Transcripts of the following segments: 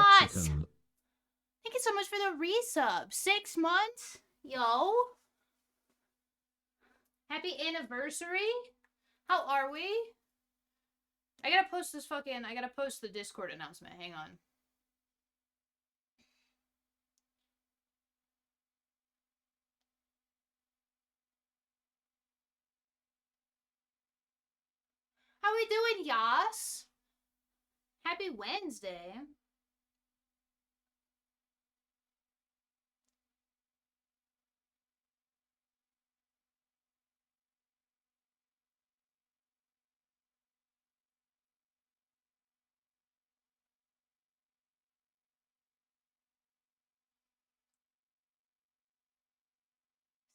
Yas! Mexican. Thank you so much for the resub. 6 months? Yo. Happy anniversary? How are we? I gotta post the Discord announcement. Hang on. How we doing, Yas? Happy Wednesday.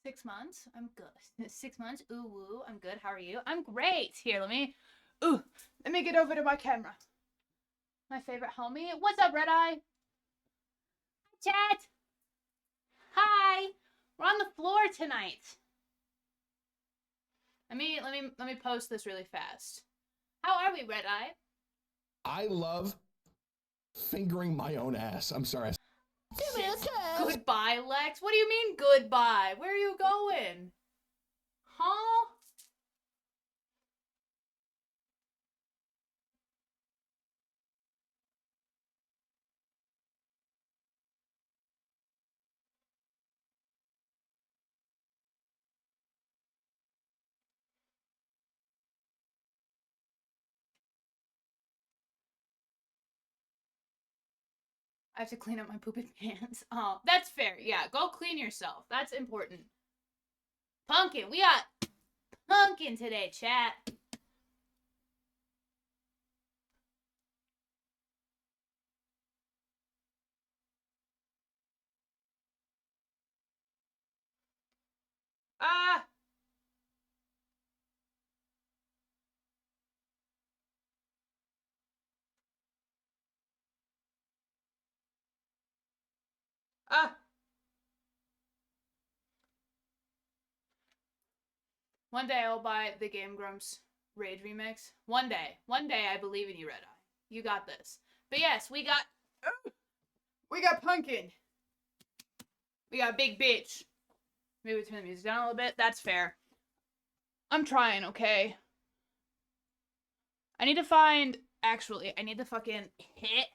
Six months? I'm good. 6 months? Ooh, woo. I'm good. How are you? I'm great. Here, let me get over to my camera. My favorite homie. What's up, Red Eye? Chat. Hi. We're on the floor tonight. Let me post this really fast. How are we, Red Eye? I love fingering my own ass. I'm sorry. Goodbye, Lex. What do you mean goodbye? Where are you going? Huh? I have to clean up my poopy pants. Oh, that's fair. Yeah, go clean yourself. That's important. Pumpkin. We got pumpkin today, chat. Ah. Ah. One day I'll buy the Game Grumps Rage remix. One day. One day I believe in you, Red Eye. You got this. But yes, we got pumpkin. We got big bitch. Maybe turn the music down a little bit. That's fair. I'm trying, okay? I need to fucking hit.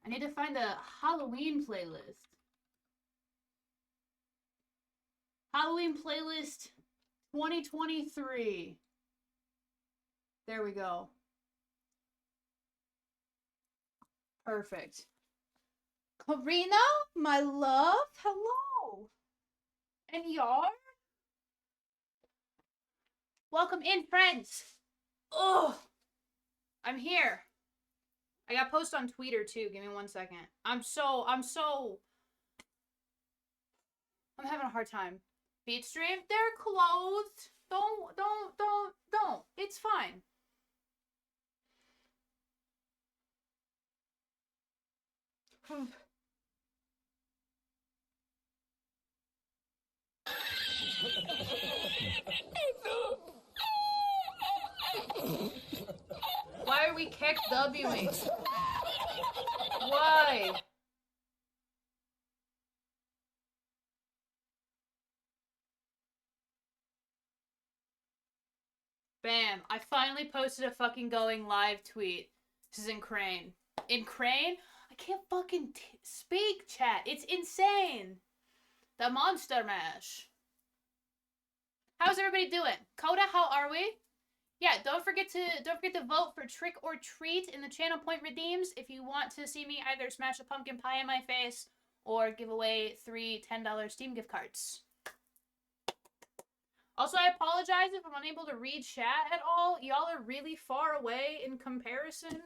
I need to find a Halloween playlist. Halloween playlist 2023. There we go. Perfect. Karina, my love, hello. And y'all? Welcome in, friends. Ugh. I'm here. I got post on Twitter too. Give me 1 second. I'm having a hard time. Beat stream, they're closed. Don't. It's fine. Why are we kicked Wing? Why? Bam. I finally posted a fucking going live tweet. This is in Crane. In Crane? I can't fucking speak, chat. It's insane. The Monster Mash. How's everybody doing? Coda, how are we? Yeah, don't forget to vote for Trick or Treat in the channel point redeems if you want to see me either smash a pumpkin pie in my face or give away 3 $10 Steam gift cards. Also, I apologize if I'm unable to read chat at all. Y'all are really far away in comparison.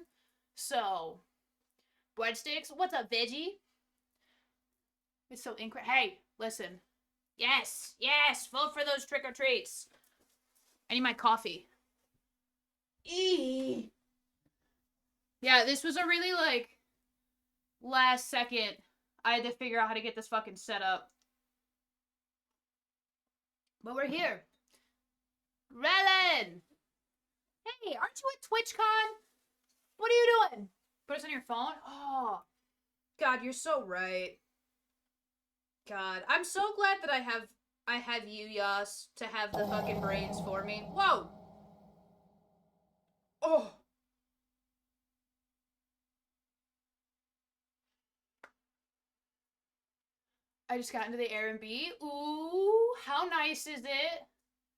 So, breadsticks, what's up, veggie? It's so incredible. Hey, listen. Yes, vote for those trick or treats. I need my coffee. Eee. Yeah, this was a really, last second. I had to figure out how to get this fucking set up. But we're here. Relen! Hey, aren't you at TwitchCon? What are you doing? Put us on your phone? Oh, God, you're so right. God, I'm so glad that I have you, Yas, to have the fucking brains for me. Whoa! Oh! I just got into the Airbnb. Ooh, how nice is it?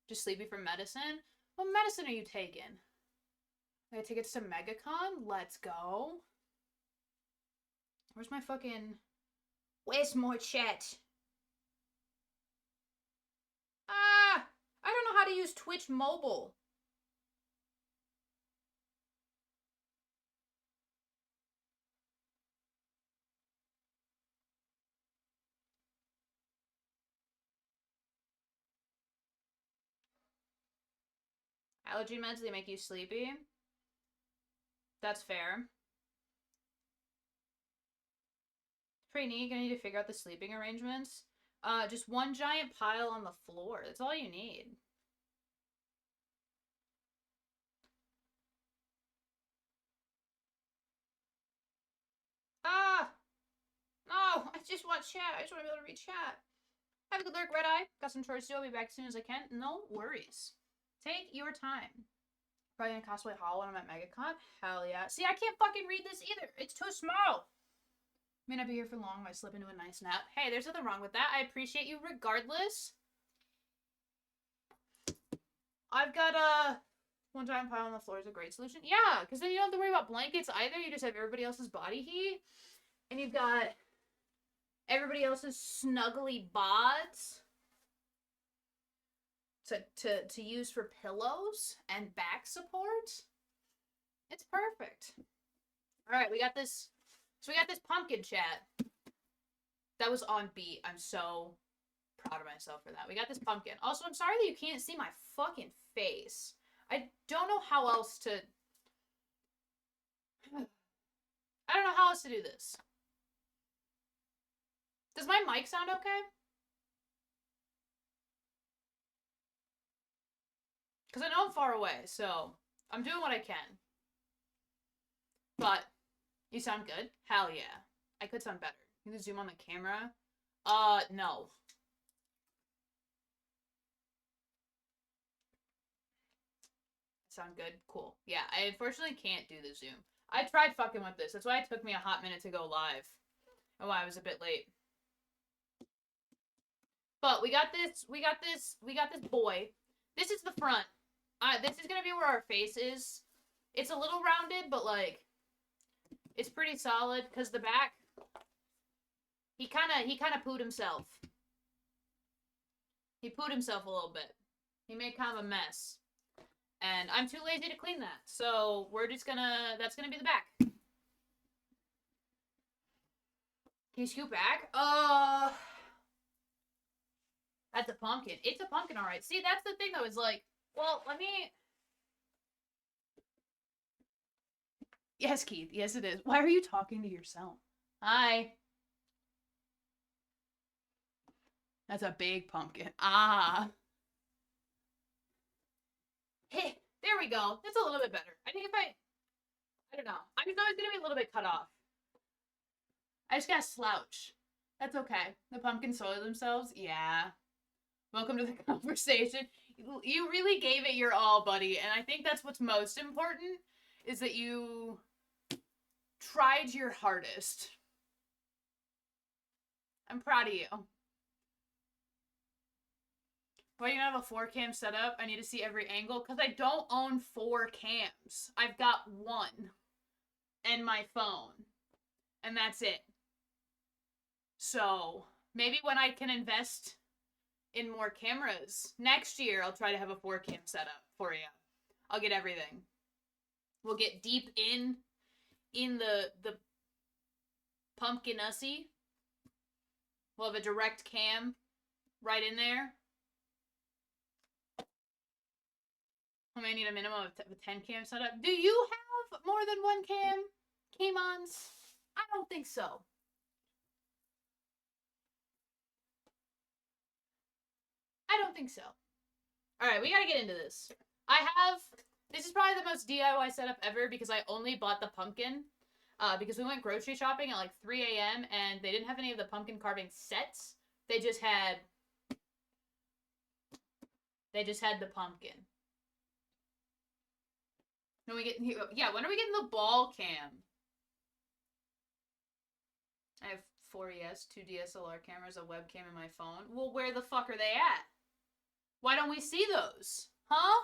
Just sleepy from medicine? What medicine are you taking? I gotta take it to MegaCon? Let's go. Where's my fucking... Where's my chat? Ah! I don't know how to use Twitch mobile. Allergy meds, they make you sleepy. That's fair. Pretty neat. Gonna need to figure out the sleeping arrangements. Just one giant pile on the floor. That's all you need. Ah! No! I just want chat. I just want to be able to read chat. Have a good lurk, Red Eye. Got some chores to do. I'll be back as soon as I can. No worries. Take your time. Probably gonna cosplay Hall when I'm at MegaCon. Hell yeah. See, I can't fucking read this either. It's too small. May not be here for long. Might slip into a nice nap. Hey, there's nothing wrong with that. I appreciate you regardless. I've got a one giant pile on the floor is a great solution. Yeah, because then you don't have to worry about blankets either. You just have everybody else's body heat. And you've got everybody else's snuggly bods to use for pillows and back support. It's perfect. All right, we got this. So we got this pumpkin chat. That was on beat. I'm so proud of myself for that. We got this pumpkin. Also, I'm sorry that you can't see my fucking face. I don't know how else to... I don't know how else to do this. Does my mic sound okay? Because I know I'm far away, so I'm doing what I can. But you sound good? Hell yeah. I could sound better. You can zoom on the camera. No. Sound good? Cool. Yeah, I unfortunately can't do the Zoom. I tried fucking with this. That's why it took me a hot minute to go live. And why I was a bit late. But we got this boy. This is the front. This is gonna be where our face is. It's a little rounded, but like, it's pretty solid, because the back, he kinda pooed himself. He pooed himself a little bit. He made kind of a mess. And I'm too lazy to clean that. So we're just gonna, that's gonna be the back. Can you scoot back? That's a pumpkin. It's a pumpkin, alright. See, that's the thing though, is like, well, let me... Yes, Keith. Yes, it is. Why are you talking to yourself? Hi. That's a big pumpkin. Ah. Hey, there we go. That's a little bit better. I think if I don't know. I'm always gonna be a little bit cut off. I just gotta slouch. That's okay. The pumpkins soil themselves? Yeah. Welcome to the conversation. You really gave it your all, buddy. And I think that's what's most important, is that you tried your hardest. I'm proud of you. Why do you have a 4-cam setup? I need to see every angle. Because I don't own 4 cams. I've got 1. And my phone. And that's it. So, maybe when I can invest in more cameras, next year I'll try to have a 4-cam setup for you. I'll get everything. We'll get deep in the pumpkin ussy. We'll have a direct cam right in there. I may need a minimum of a 10 cam setup. Do you have more than 1 cam-ons? I don't think so. I don't think so. Alright, we gotta get into this. I have This is probably the most DIY setup ever because I only bought the pumpkin because we went grocery shopping at like 3 a.m. and they didn't have any of the pumpkin carving sets. They just had the pumpkin. When we get when are we getting the ball cam? I have 4ES, 2 DSLR cameras, a webcam in my phone. Well, where the fuck are they at? Why don't we see those? Huh?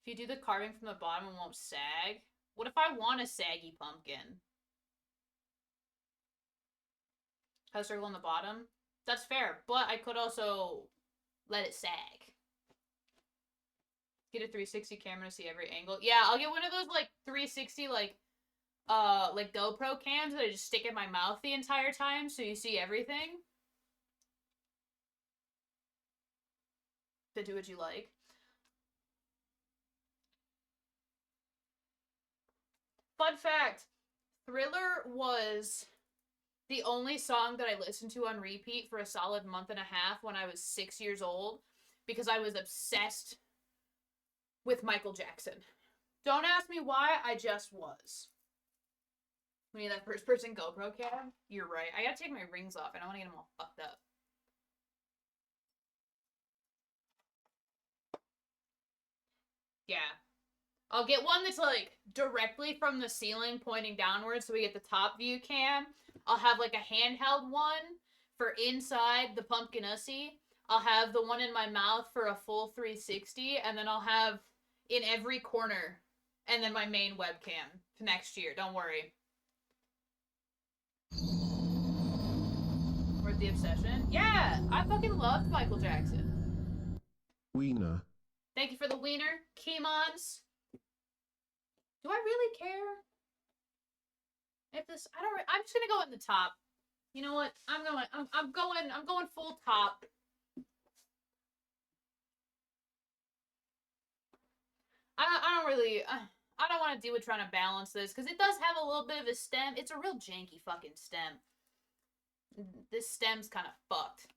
If you do the carving from the bottom, it won't sag. What if I want a saggy pumpkin? Have a circle on the bottom? That's fair, but I could also let it sag. Get a 360 camera to see every angle. Yeah, I'll get one of those like 360 like GoPro cams that I just stick in my mouth the entire time so you see everything. To do what you like. Fun fact, Thriller was the only song that I listened to on repeat for a solid month and a half when I was 6 years old because I was obsessed with Michael Jackson. Don't ask me why, I just was. We need that first person GoPro cam. You're right. I gotta take my rings off. I don't want to get them all fucked up. Yeah. I'll get one that's like directly from the ceiling pointing downwards so we get the top view cam. I'll have like a handheld one for inside the pumpkin ussy. I'll have the one in my mouth for a full 360, and then I'll have in every corner, and then my main webcam for next year. Don't worry. Worth the obsession? Yeah, I fucking loved Michael Jackson. Wiener. Thank you for the wiener. Kimons. Do I really care? If this, I'm just gonna go in the top. You know what? I'm going full top. I don't want to deal with trying to balance this because it does have a little bit of a stem. It's a real janky fucking stem. This stem's kind of fucked.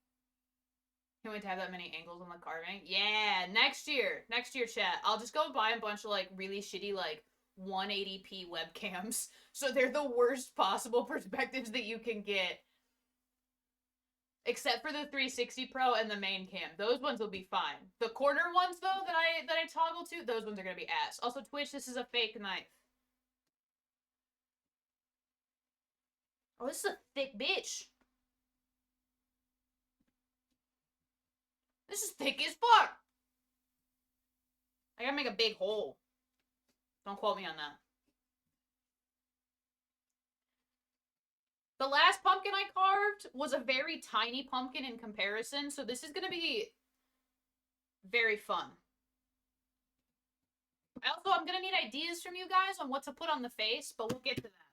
Can't wait to have that many angles on the carving. Yeah, next year, chat. I'll just go buy a bunch of like really shitty like 180p webcams, so they're the worst possible perspectives that you can get. Except for the 360 Pro and the main cam. Those ones will be fine. The corner ones, though, that I toggle to, those ones are gonna be ass. Also, Twitch, this is a fake knife. Oh, this is a thick bitch. This is thick as fuck. I gotta make a big hole. Don't quote me on that. The last pumpkin I carved was a very tiny pumpkin in comparison, so this is gonna be very fun. I'm gonna need ideas from you guys on what to put on the face, but we'll get to that.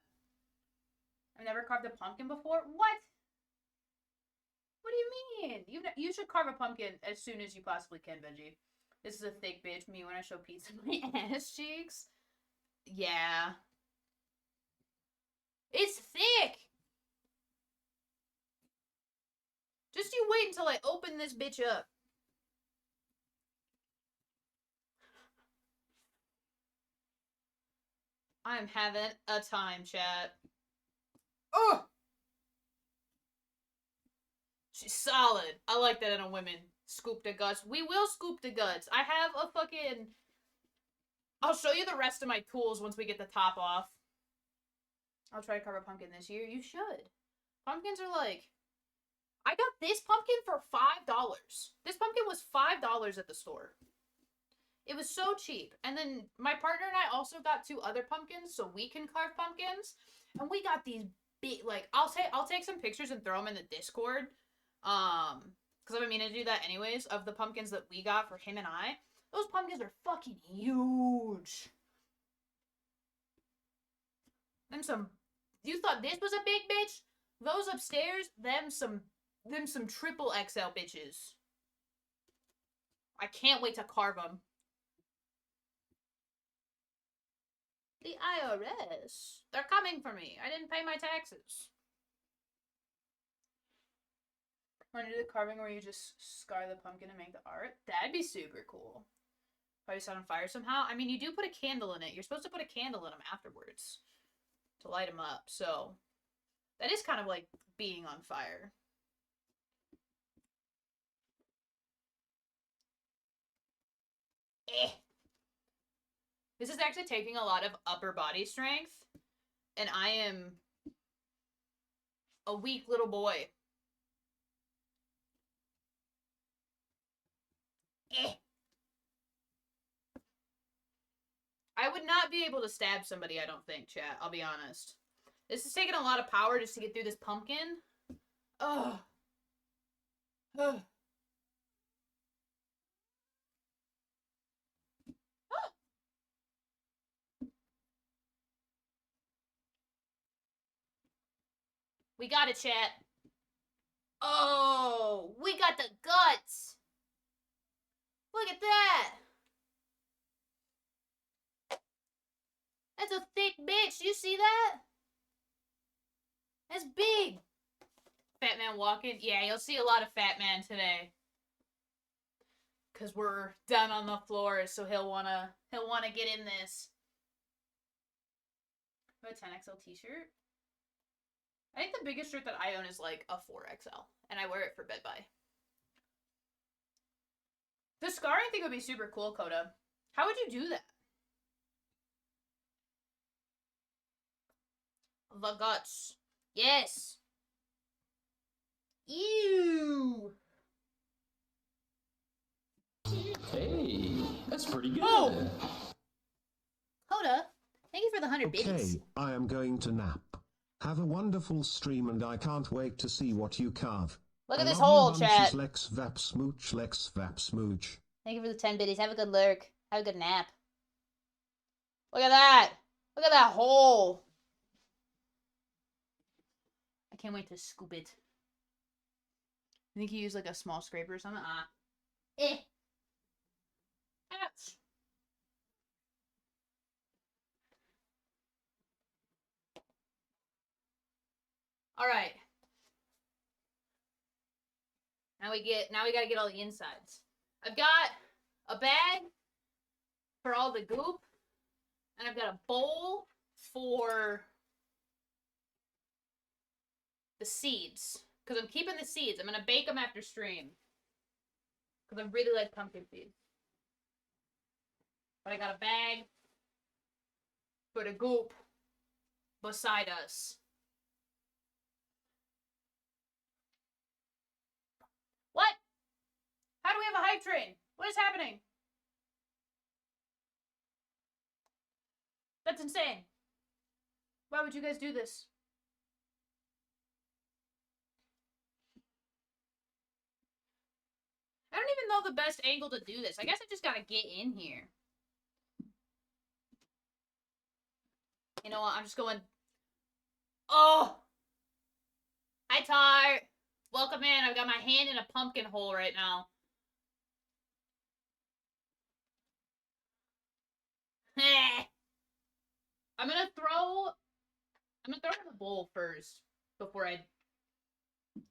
I've never carved a pumpkin before? What? What do you mean? You should carve a pumpkin as soon as you possibly can, Benji. This is a thick bitch. Me when I show pizza my ass cheeks. Yeah. It's thick! Just you wait until I open this bitch up. I'm having a time, chat. Oh! She's solid. I like that in a woman. Scoop the guts. We will scoop the guts. I have a fucking... I'll show you the rest of my tools once we get the top off. I'll try to carve a pumpkin this year. You should. Pumpkins are like... I got this pumpkin for $5. This pumpkin was $5 at the store. It was so cheap. And then my partner and I also got 2 other pumpkins so we can carve pumpkins. And we got these big, like, I'll take some pictures and throw them in the Discord. Because I've been meaning to do that anyways, of the pumpkins that we got for him and I. Those pumpkins are fucking huge. You thought this was a big bitch? Those upstairs, them some triple XL bitches. I can't wait to carve them. The IRS. They're coming for me. I didn't pay my taxes. Want to do the carving where you just scar the pumpkin and make the art? That'd be super cool. Probably set on fire somehow. I mean, you do put a candle in it. You're supposed to put a candle in them afterwards to light them up. So that is kind of like being on fire. This is actually taking a lot of upper body strength, and I am a weak little boy. I would not be able to stab somebody, I don't think, chat. I'll be honest. This is taking a lot of power just to get through this pumpkin. Ugh. Ugh. We got it, chat. Oh, we got the guts. Look at that. That's a thick bitch. You see that? That's big. Fat man walking. Yeah, you'll see a lot of fat man today. Cause we're down on the floor, so he'll wanna get in this. I have a 10XL t-shirt. I think the biggest shirt that I own is like a 4XL, and I wear it for Bed By. The scarring thing would be super cool, Coda. How would you do that? The guts. Yes. Ew. Hey, that's pretty good. Oh. Coda, thank you for the 100 bits. Okay, I am going to nap. Have a wonderful stream and I can't wait to see what you carve. Look at I this love you hole, bunches, chat. Lex Vap Smooch, Lex Vap Smooch. Thank you for the 10 biddies. Have a good lurk. Have a good nap. Look at that. Look at that hole. I can't wait to scoop it. I think you use like a small scraper or something. Ouch. All right. Now we gotta get all the insides. I've got a bag for all the goop, and I've got a bowl for the seeds. Because I'm keeping the seeds. I'm going to bake them after stream. Because I really like pumpkin seeds. But I got a bag for the goop beside us. What? How do we have a hype train? What is happening? That's insane. Why would you guys do this? I don't even know the best angle to do this. I guess I just gotta get in here. You know what? I'm just going... Oh! Hi, Tar! Welcome in. I've got my hand in a pumpkin hole right now. I'm gonna throw it in the bowl first before I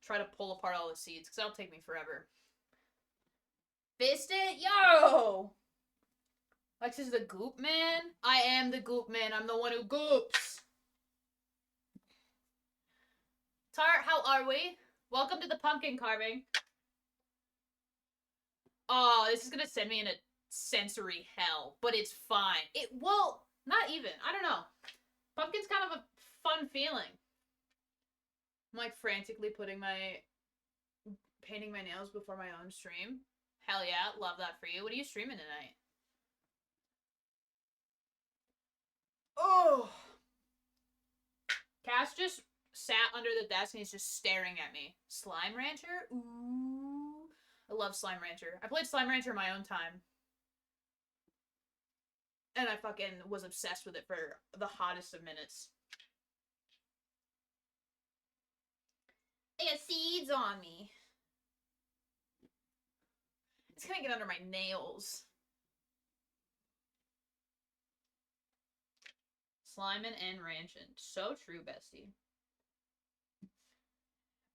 try to pull apart all the seeds, because that'll take me forever. Fist it? Yo! Lex is the goop man? I am the goop man. I'm the one who goops. Tart, how are we? Welcome to the pumpkin carving. Oh, this is gonna send me in a sensory hell, but it's fine. It will, not even. I don't know. Pumpkin's kind of a fun feeling. I'm like frantically painting my nails before my own stream. Hell yeah, love that for you. What are you streaming tonight? Oh! Cass just sat under the desk and he's just staring at me. Slime Rancher? Ooh. I love Slime Rancher. I played Slime Rancher in my own time. And I fucking was obsessed with it for the hottest of minutes. I got seeds on me. It's gonna get under my nails. Slimin' and ranchin'. So true, bestie.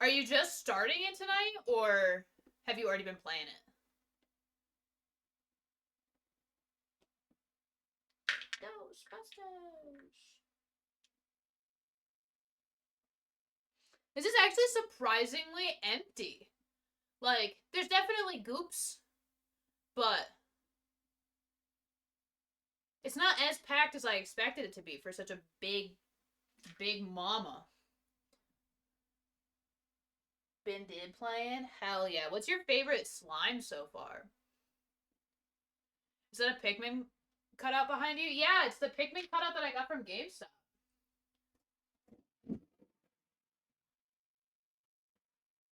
Are you just starting it tonight, or have you already been playing it? Ghostbusters. This is actually surprisingly empty. Like, there's definitely goops, but it's not as packed as I expected it to be for such a big mama. Been did playing? Hell yeah. What's your favorite slime so far? Is that a Pikmin cutout behind you? Yeah, it's the Pikmin cutout that I got from GameStop.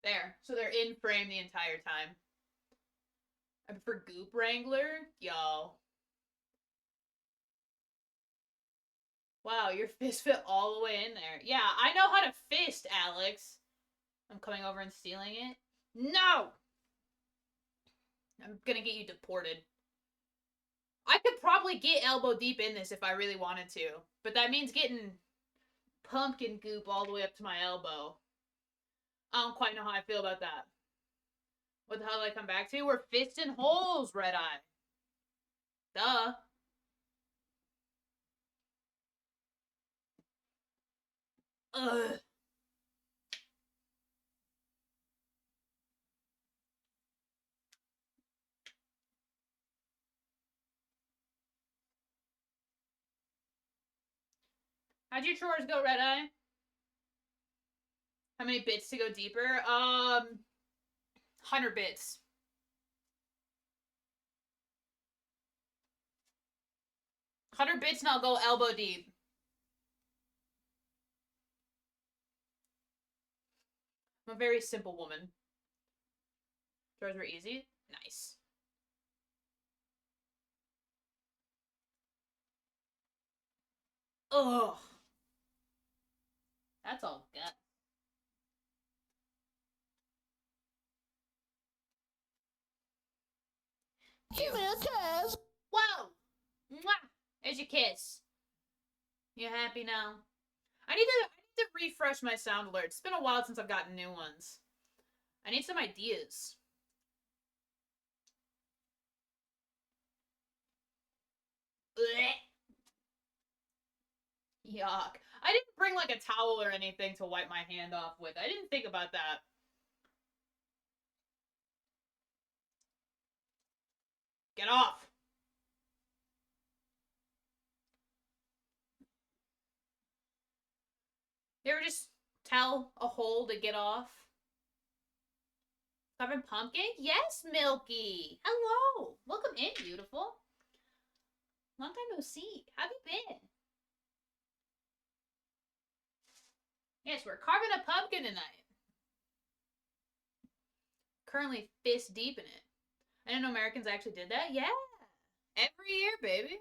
There. So they're in frame the entire time. I prefer Goop Wrangler. Yo. Wow, your fist fit all the way in there. Yeah, I know how to fist, Alex. I'm coming over and stealing it. No! I'm gonna get you deported. I could probably get elbow deep in this if I really wanted to. But that means getting pumpkin goop all the way up to my elbow. I don't quite know how I feel about that. What the hell did I come back to? We're fisting holes, Red Eye. Duh. Ugh. How'd your chores go, Red Eye? How many bits to go deeper? 100 bits. 100 bits and I'll go elbow deep. I'm a very simple woman. Chores were easy? Nice. Ugh. That's all gut. Give me a kiss. Whoa. Mwah. There's your kiss. You happy now? I need to refresh my sound alerts. It's been a while since I've gotten new ones. I need some ideas. Blech. Yuck. I didn't bring like a towel or anything to wipe my hand off with. I didn't think about that. Get off. You ever just tell a hole to get off? Covered pumpkin? Yes, Milky. Hello. Welcome in, beautiful. Long time no see. How have you been? Yes, we're carving a pumpkin tonight. Currently fist deep in it. I didn't know Americans actually did that. Yeah. Every year, baby.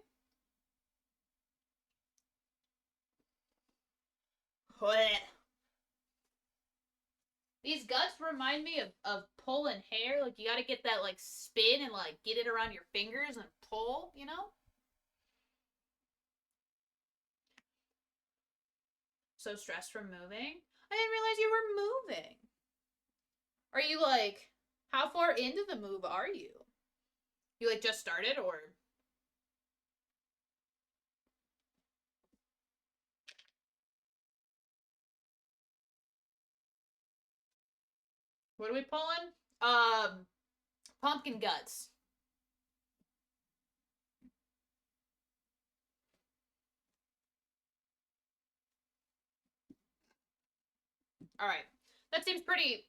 These guts remind me of pulling hair. Like, you gotta get that, like, spin and, like, get it around your fingers and pull, you know? So stressed from moving? I didn't realize you were moving. Are you, like, how far into the move are you? You, like, just started, or? What are we pulling? Pumpkin guts. Alright. That seems pretty...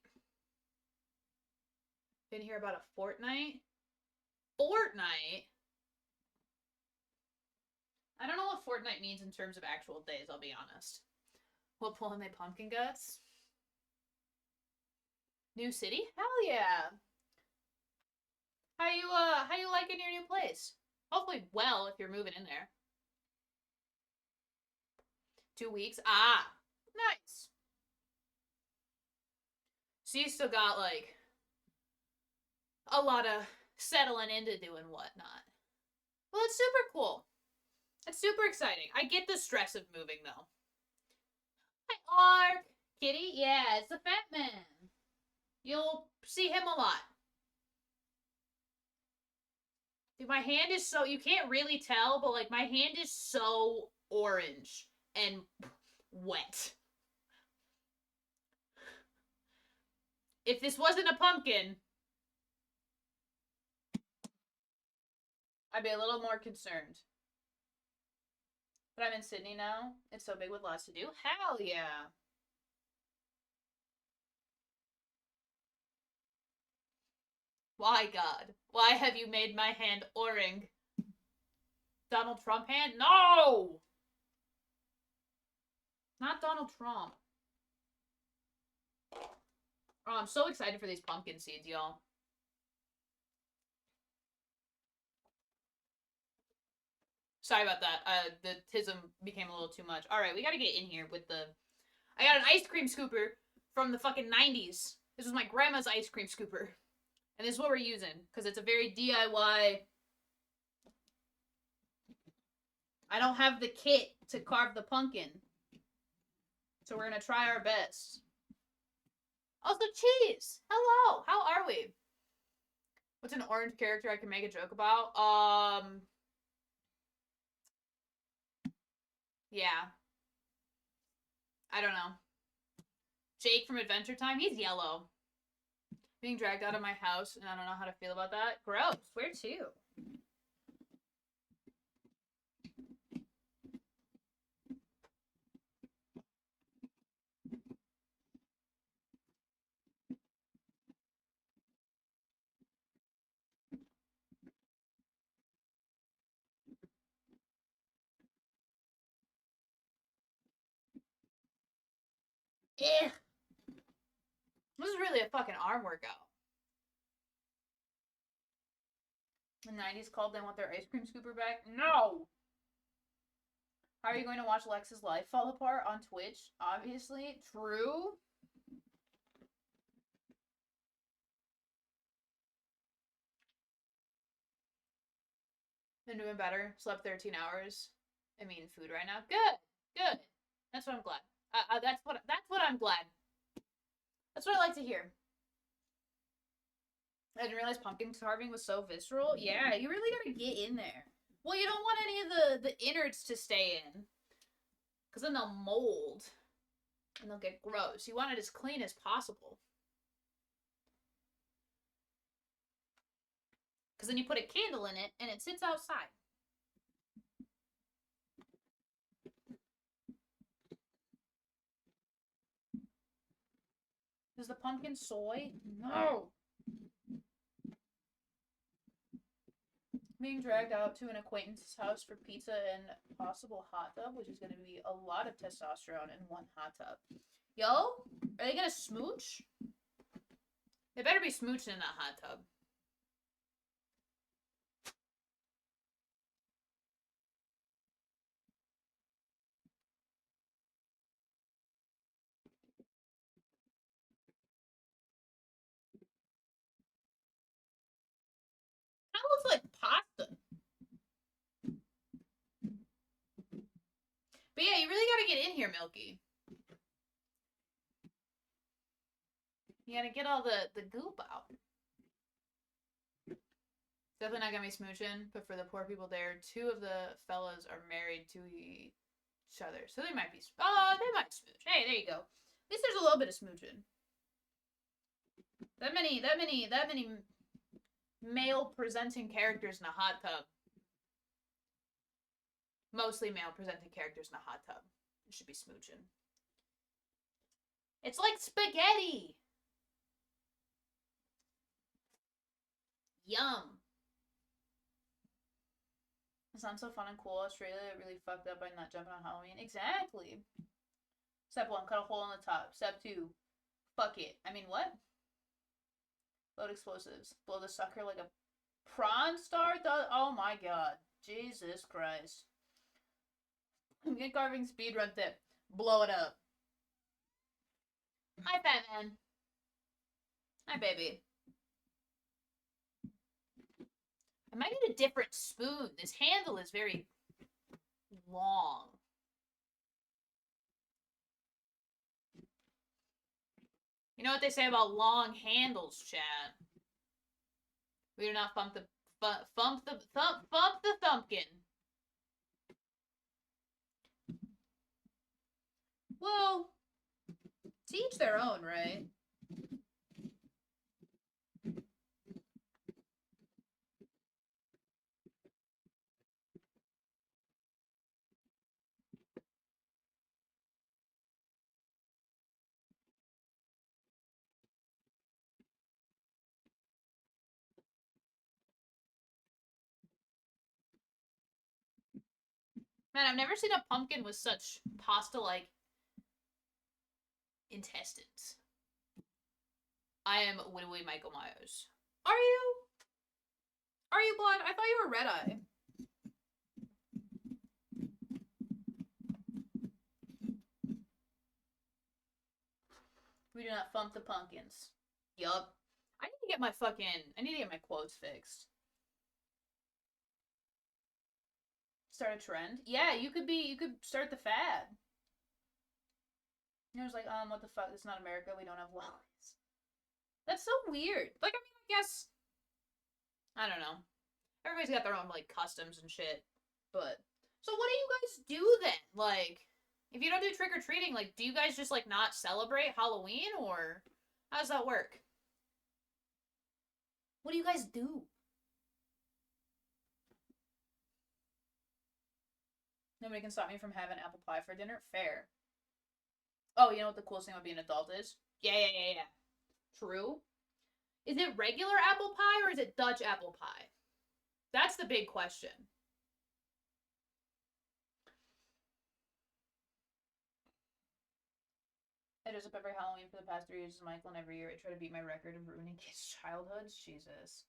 Been here about a fortnight? Fortnight? I don't know what fortnight means in terms of actual days, I'll be honest. What, pulling my pumpkin guts? New city? Hell yeah! How you liking your new place? Hopefully well if you're moving in there. 2 weeks? Ah! Nice! So you still got, like, a lot of settling into doing whatnot. Well, it's super cool. It's super exciting. I get the stress of moving, though. Hi, Ark! Kitty? Yeah, it's the Fat Man. You'll see him a lot. Dude, my hand is so, you can't really tell, but like my hand is so orange and wet. If this wasn't a pumpkin, I'd be a little more concerned. But I'm in Sydney now. It's so big with lots to do. Hell yeah. Why, God? Why have you made my hand orange? Donald Trump hand? No! Not Donald Trump. Oh, I'm so excited for these pumpkin seeds, y'all. Sorry about that. The tism became a little too much. Alright, we gotta get in here with the... I got an ice cream scooper from the fucking 90s. This was my grandma's ice cream scooper. And this is what we're using, because it's a very DIY... I don't have the kit to carve the pumpkin. So we're gonna try our best. Also, cheese! Hello! How are we? What's an orange character I can make a joke about? Yeah. I don't know. Jake from Adventure Time? He's yellow. Being dragged out of my house, and I don't know how to feel about that. Gross. Where to? Eh. This is really a fucking arm workout. The 90s called, they want their ice cream scooper back? No! How are you going to watch Lex's life fall apart on Twitch? Obviously. True. Been doing better. Slept 13 hours. I mean, food right now. Good. Good. That's what I'm glad. That's what I'm glad. That's what I like to hear. I didn't realize pumpkin carving was so visceral. Yeah, you really gotta get in there. Well, you don't want any of the innards to stay in. Because then they'll mold. And they'll get gross. You want it as clean as possible. Because then you put a candle in it, and it sits outside. Is the pumpkin soy? No! Being dragged out to an acquaintance's house for pizza and possible hot tub, which is going to be a lot of testosterone in one hot tub. Yo, are they going to smooch? They better be smooching in that hot tub. That looks like pasta. But yeah, you really gotta get in here, Milky. You gotta get all the goop out. Definitely not gonna be smooching, but for the poor people there, 2 of the fellas are married to each other. So they might be, they might smooch. Hey, there you go. At least there's a little bit of smooching. That many male presenting characters in a hot tub. Mostly male presenting characters in a hot tub. You should be smooching. It's like spaghetti! Yum. It sounds so fun and cool. Australia really fucked up by not jumping on Halloween. Exactly. Step 1, cut a hole in the top. Step 2, fuck it. I mean, what? Load explosives. Blow the sucker like a prawn star does. Oh my god. Jesus Christ. Get carving speedrun tip. Blow it up. Hi, Batman. Hi, baby. I might need a different spoon. This handle is very long. You know what they say about long handles, chat? We do not thump the thumpkin. Well, to each their own, right? Man, I've never seen a pumpkin with such pasta-like intestines. I am Winnie Michael Myers. Are you? Are you, Blood? I thought you were Red Eye. We do not thump the pumpkins. Yup. I need to get my quotes fixed. Start a trend? Yeah, you could start the fad. And it was like, what the fuck? It's not America. We don't have lollies. That's so weird. Like, I mean, I guess, I don't know. Everybody's got their own, like, customs and shit. But, so what do you guys do then? Like, if you don't do trick-or-treating, like, do you guys just, like, not celebrate Halloween, or how does that work? What do you guys do? Nobody can stop me from having apple pie for dinner? Fair. Oh, you know what the coolest thing about being an adult is? Yeah. True. Is it regular apple pie or is it Dutch apple pie? That's the big question. I dress up every Halloween for the past 3 years as Michael, and every year I try to beat my record of ruining kids' childhoods. Jesus.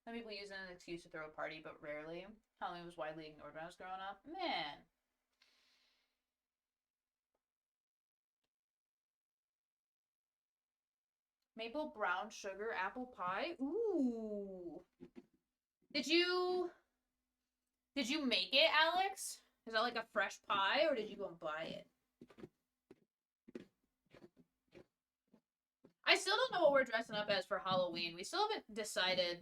Some people use it as an excuse to throw a party, but rarely. Halloween was widely ignored when I was growing up. Man. Maple brown sugar apple pie? Ooh. Did you make it, Alex? Is that like a fresh pie, or did you go and buy it? I still don't know what we're dressing up as for Halloween. We still haven't decided.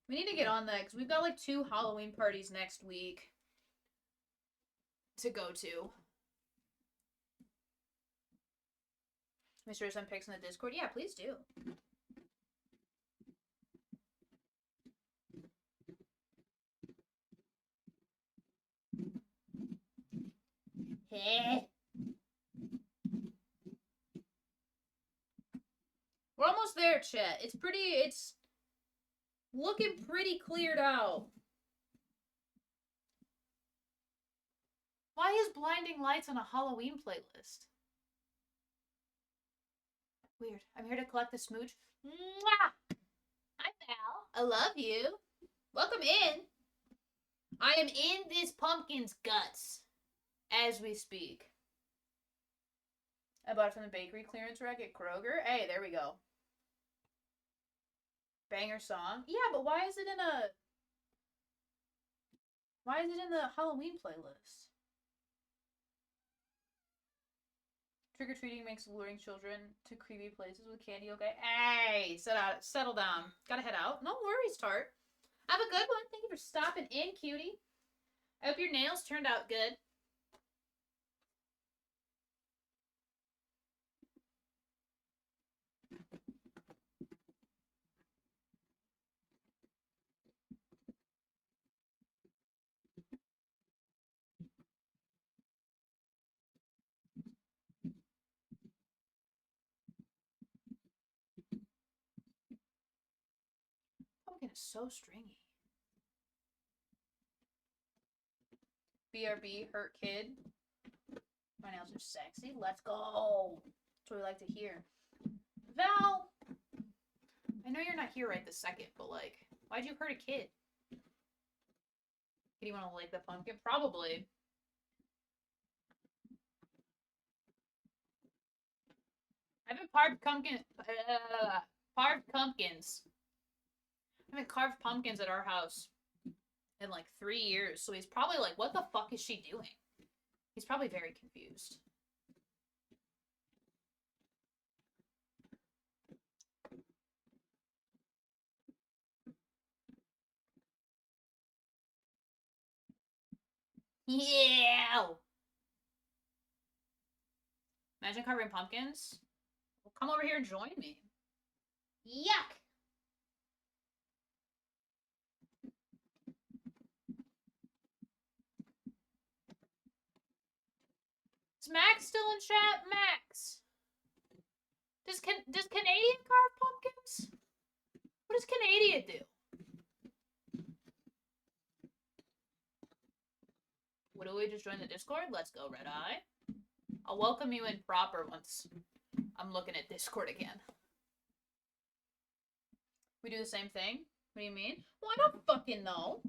We need to get on that, because we've got like 2 Halloween parties next week to go to. Mr. Send pics in the Discord? Yeah, please do. Hey. We're almost there, chat. It's looking pretty cleared out. Why is Blinding Lights on a Halloween playlist? Weird. I'm here to collect the smooch. Mwah! Hi, pal. I love you. Welcome in. I am in this pumpkin's guts as we speak. I bought it from the bakery clearance rack at Kroger. Hey, there we go. Banger song. Yeah, but why is it in the Halloween playlist? Trick-or-treating makes luring children to creepy places with candy, okay? Hey, settle down. Gotta head out. No worries, Tart. Have a good one. Thank you for stopping in, cutie. I hope your nails turned out good. Pumpkin is so stringy. BRB, hurt kid. My nails are sexy. Let's go. That's what we like to hear. Val, I know you're not here right this second, but like, why'd you hurt a kid? Do you want to lick the pumpkin? Probably. I haven't carved pumpkins. I haven't carved pumpkins at our house in like 3 years, so he's probably like, what the fuck is she doing? He's probably very confused. Yeah! Imagine carving pumpkins. Well, come over here and join me. Yuck! Is Max still in chat? Max! Does Canadian carve pumpkins? What does Canadian do? What do we just join the Discord? Let's go, Red Eye. I'll welcome you in proper once I'm looking at Discord again. We do the same thing? What do you mean? Well, I don't fucking know.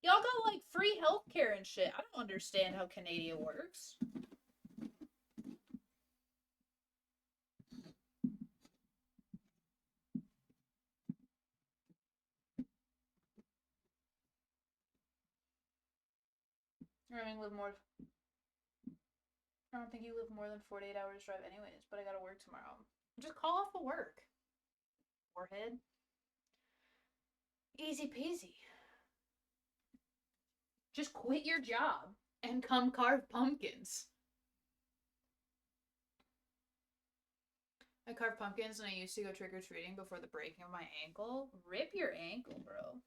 Y'all got, like, free healthcare and shit. I don't understand how Canada works. I mean, I don't think you live more than 48 hours drive anyways, but I gotta work tomorrow. Just call off of work. Forehead. Easy peasy. Just quit your job and come carve pumpkins. I carve pumpkins and I used to go trick-or-treating before the breaking of my ankle. Rip your ankle, bro.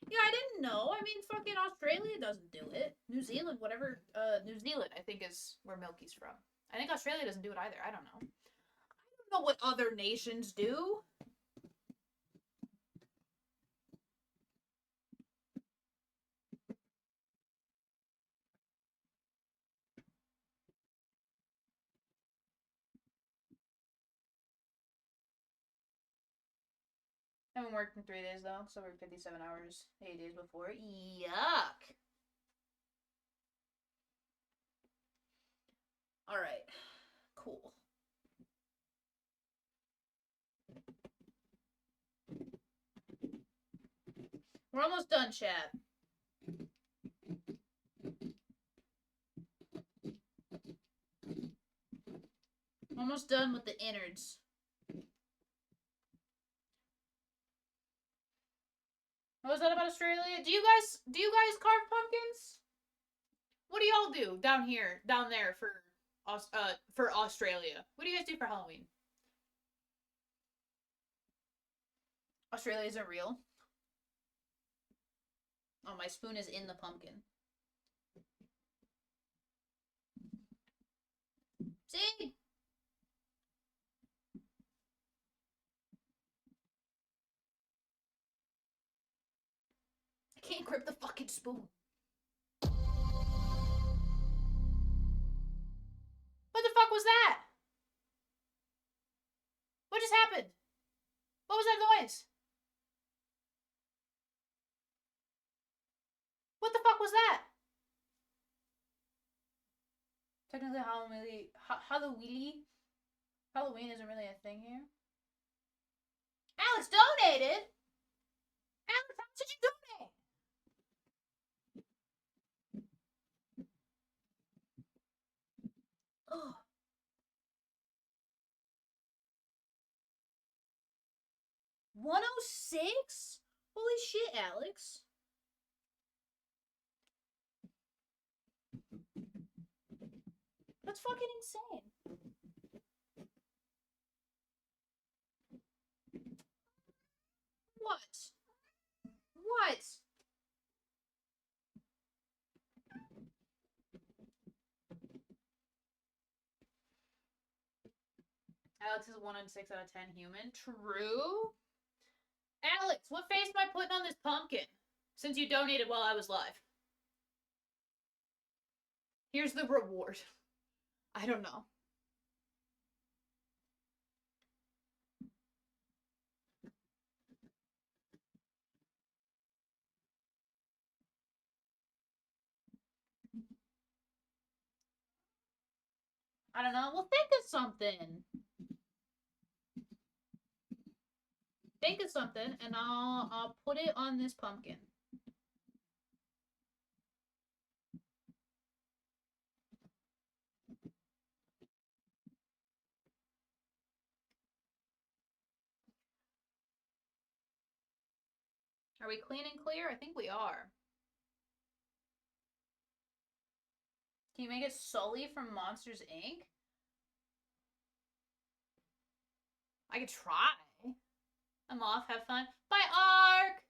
Yeah, I didn't know. I mean, fucking Australia doesn't do it. New Zealand, whatever. New Zealand, I think, is where Milky's from. I think Australia doesn't do it either. I don't know. I don't know what other nations do. I haven't worked in 3 days, though, so I worked 57 hours 8 days before. Yuck! Alright. Cool. We're almost done, chat. Almost done with the innards. What was that about Australia? Do you guys carve pumpkins? What do y'all do down there for Australia? What do you guys do for Halloween? Australia isn't real. Oh, my spoon is in the pumpkin. See? I can't grip the fucking spoon. What the fuck was that? What just happened? What was that noise? What the fuck was that? Technically, Halloween isn't really a thing here. Alex donated? Alex, how much did you donate? Ugh. $106? Holy shit, Alex. That's fucking insane. What? What? Alex is a 1 in 6 out of 10 human. True? Alex, what face am I putting on this pumpkin? Since you donated while I was live. Here's the reward. I don't know. I don't know. Well, think of something. Think of something, and I'll put it on this pumpkin. Are we clean and clear? I think we are. Can you make it Sully from Monsters, Inc.? I could try. I'm off. Have fun. Bye, Ark!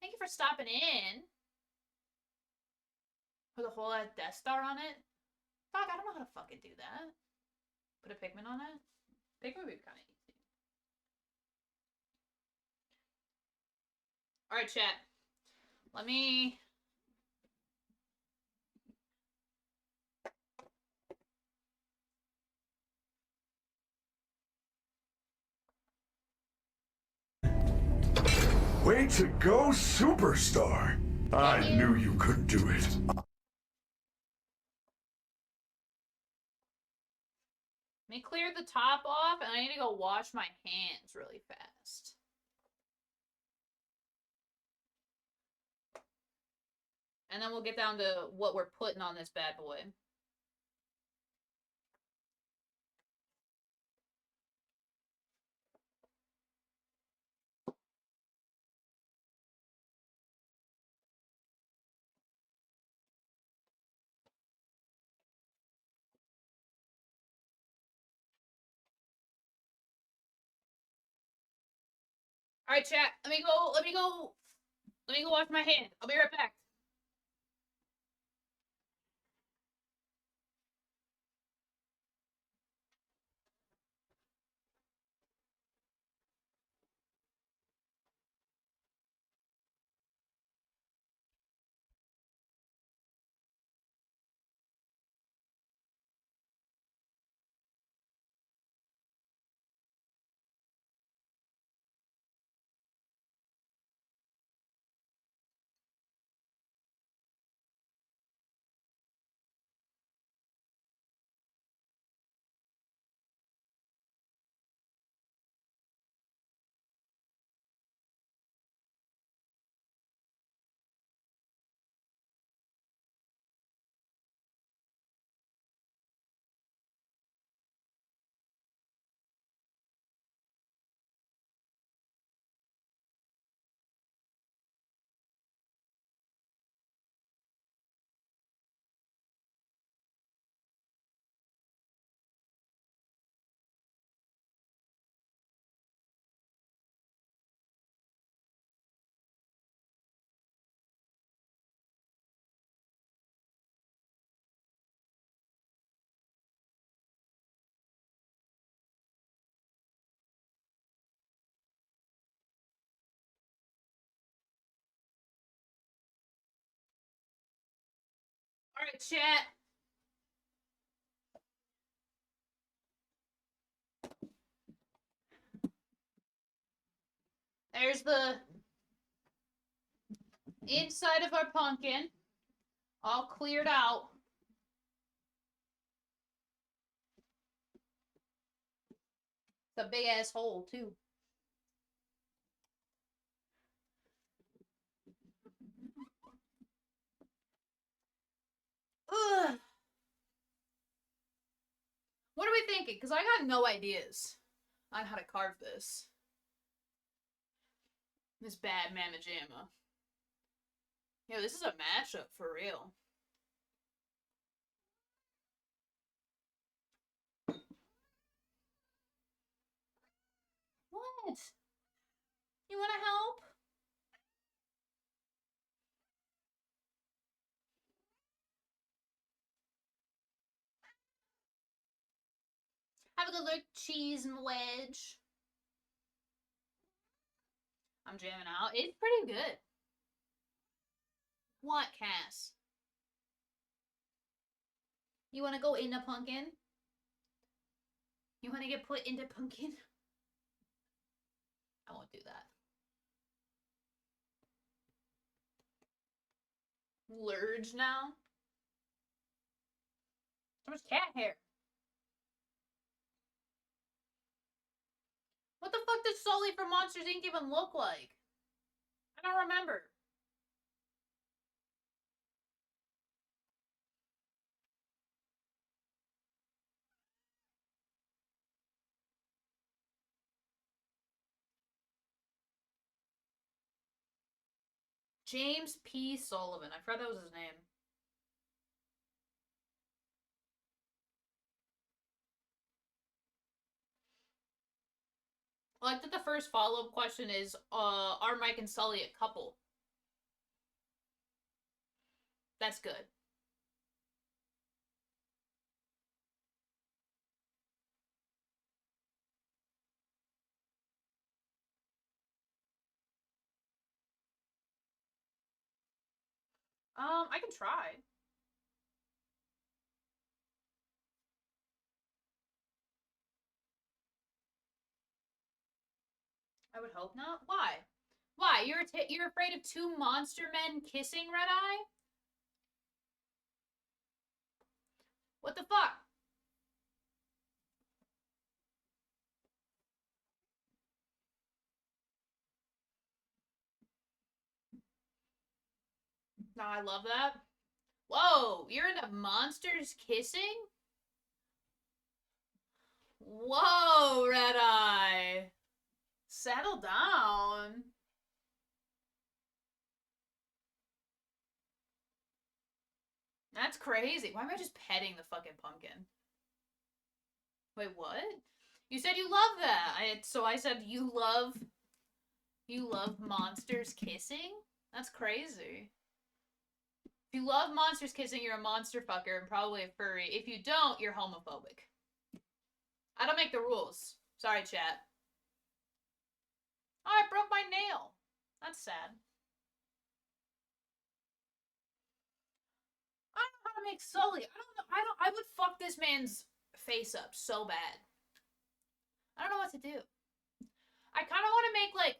Thank you for stopping in. Put a whole ass Death Star on it? Fuck, I don't know how to fucking do that. Put a pigment on it? Pigment would be kind of easy. Alright, chat. Let me... Way to go, superstar! I knew you could do it. Let me clear the top off, and I need to go wash my hands really fast. And then we'll get down to what we're putting on this bad boy. Alright, chat. Let me go wash my hands. I'll be right back. Alright, chat. There's the inside of our pumpkin. All cleared out. It's a big ass hole, too. Ugh. What are we thinking? Because I got no ideas on how to carve this. This bad mamma jamma. Yo, this is a mashup for real. What? You want to help? Have a good look, cheese and wedge. I'm jamming out. It's pretty good. What, Cass? You want to go into pumpkin? You want to get put into pumpkin? I won't do that. Lurge now? So much cat hair. What the fuck does Sully from Monsters Inc. even look like? I don't remember. James P. Sullivan. I forgot that was his name. I like that the first follow-up question is, are Mike and Sully a couple? That's good. I can try. I would hope not. Why? Why? You're afraid of two monster men kissing, Red Eye? What the fuck? No, I love that. Whoa, you're into monsters kissing? Whoa, Red Eye. Settle down. That's crazy. Why am I just petting the fucking pumpkin? Wait, what? You said you love that. So I said you love monsters kissing? That's crazy. If you love monsters kissing, you're a monster fucker and probably a furry. If you don't, you're homophobic. I don't make the rules. Sorry, chat. Oh, I broke my nail. That's sad. I don't know how to make Sully. I don't know. I would fuck this man's face up so bad. I don't know what to do. I kind of want to make, like...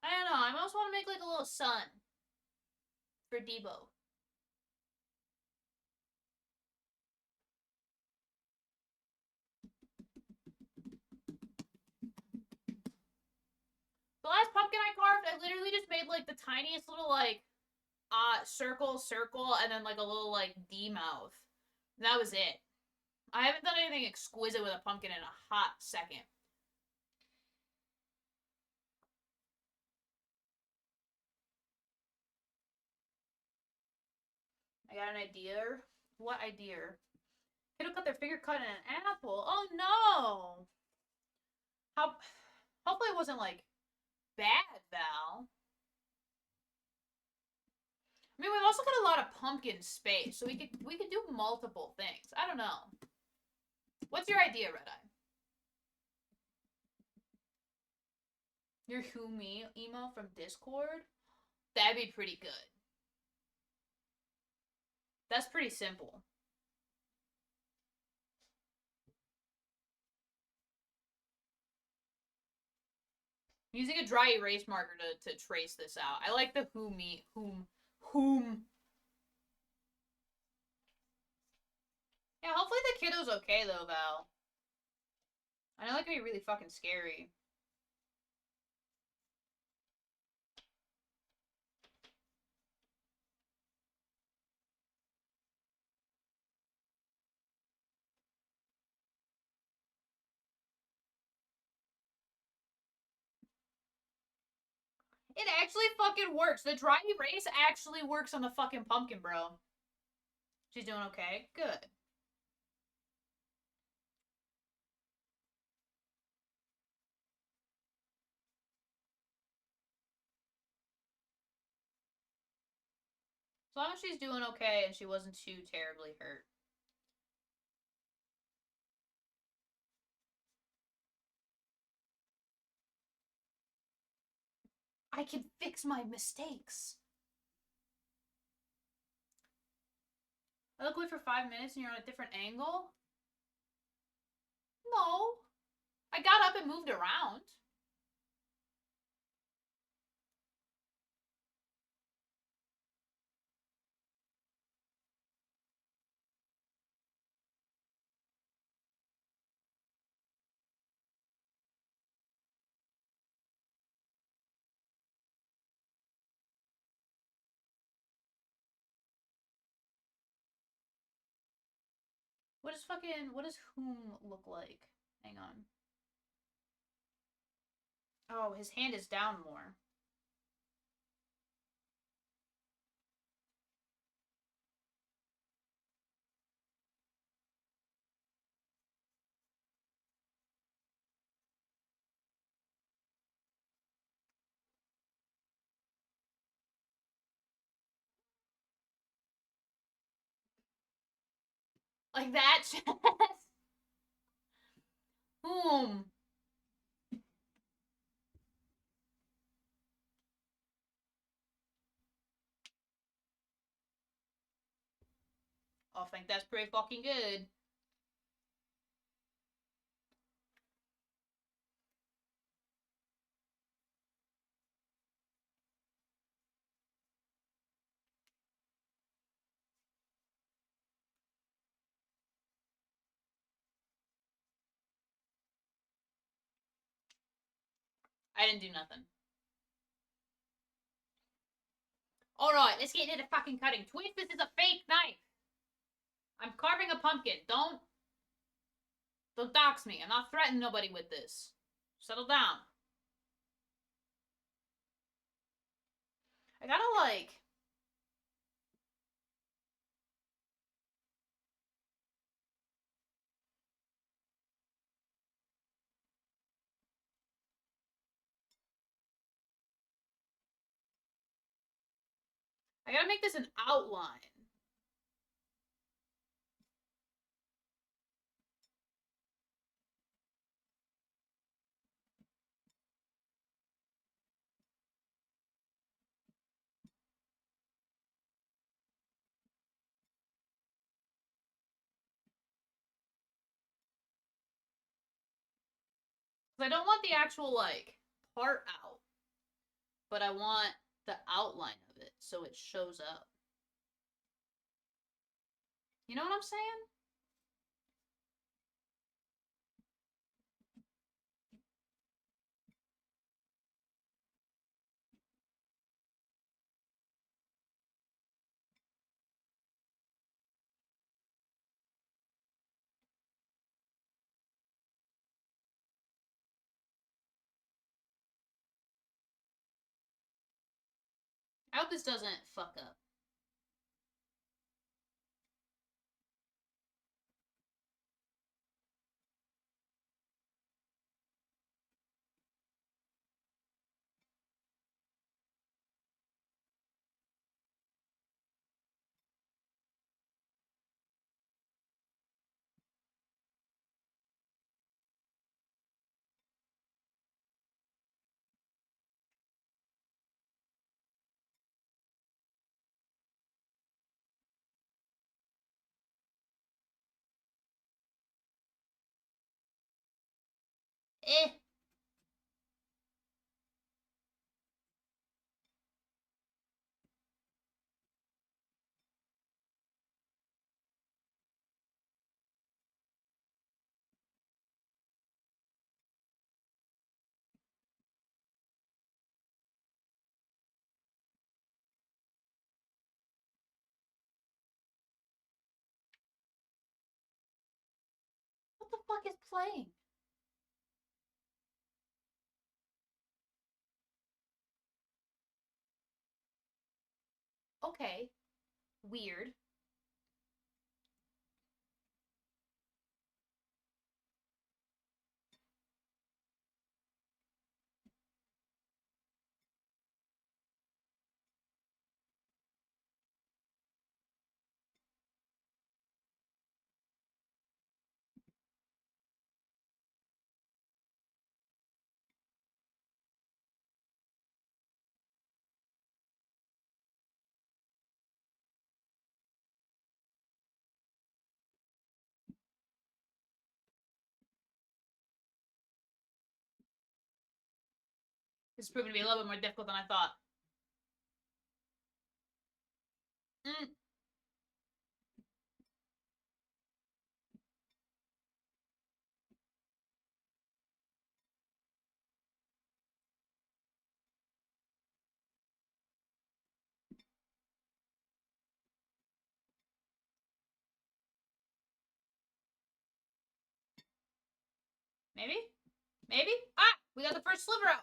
I don't know. I also want to make, like, a little sun. For Debo. The last pumpkin I carved, I literally just made, like, the tiniest little, like, circle, and then, like, a little, like, D mouth. And that was it. I haven't done anything exquisite with a pumpkin in a hot second. I got an idea. What idea? Kid will cut their finger cut in an apple. Oh no! Hopefully it wasn't, like, bad, Val. I mean, we've also got a lot of pumpkin space, so we could do multiple things. I don't know. What's your idea, Red Eye? Your Who Me emo from Discord? That'd be pretty good. That's pretty simple. I'm using a dry erase marker to trace this out. I like the whom. Yeah, hopefully the kiddo's okay though, Val. I know that can be really fucking scary. It actually fucking works. The dry erase actually works on the fucking pumpkin, bro. She's doing okay? Good. As long as she's doing okay and she wasn't too terribly hurt. I can fix my mistakes. I look away for 5 minutes and you're on a different angle? No. I got up and moved around. What does whom look like? Hang on. Oh, his hand is down more. Like that, Chess? Boom. I think that's pretty fucking good. I didn't do nothing. Alright, let's get into the fucking cutting. Twitch, this is a fake knife. I'm carving a pumpkin. Don't dox me. I'm not threatening nobody with this. Settle down. I gotta, like... I gotta make this an outline. I don't want the actual, like, part out. But I want the outline of it so it shows up. You know what I'm saying? I hope this doesn't fuck up. Eh. What the fuck is playing? Okay. Weird. This is proving to be a little bit more difficult than I thought. Maybe? Maybe? Ah! We got the first sliver out!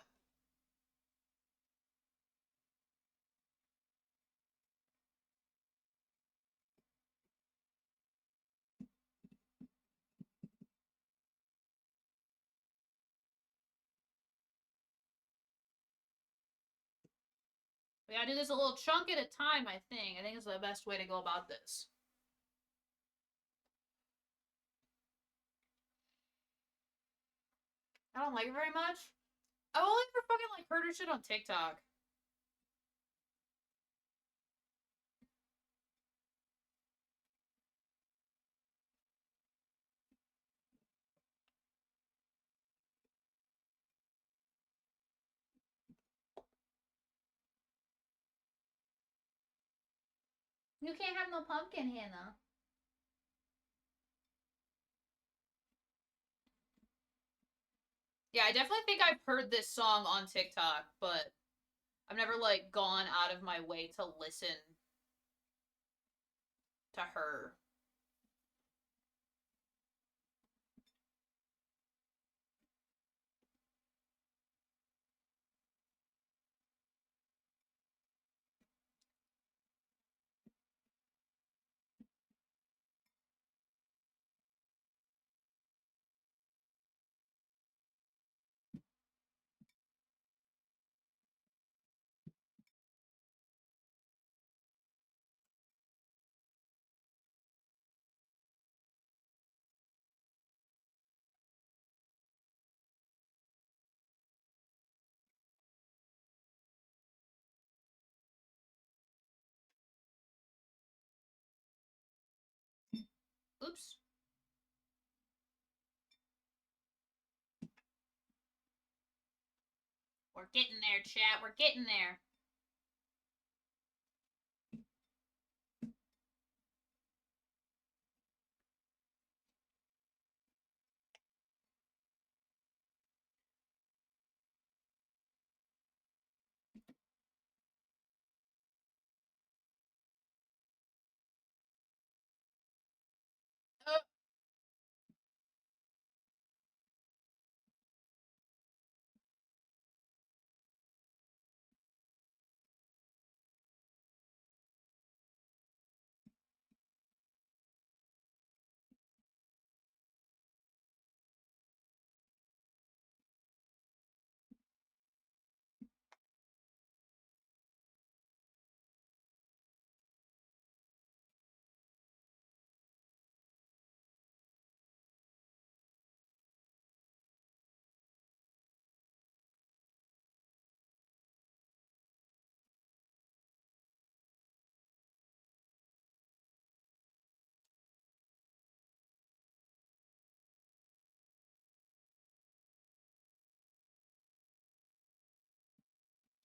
We gotta do this a little chunk at a time, I think. I think it's the best way to go about this. I don't like it very much. I've only ever fucking like heard her shit on TikTok. You can't have no pumpkin, Hannah. Yeah, I definitely think I've heard this song on TikTok, but I've never like gone out of my way to listen to her. Oops. We're getting there, chat. We're getting there.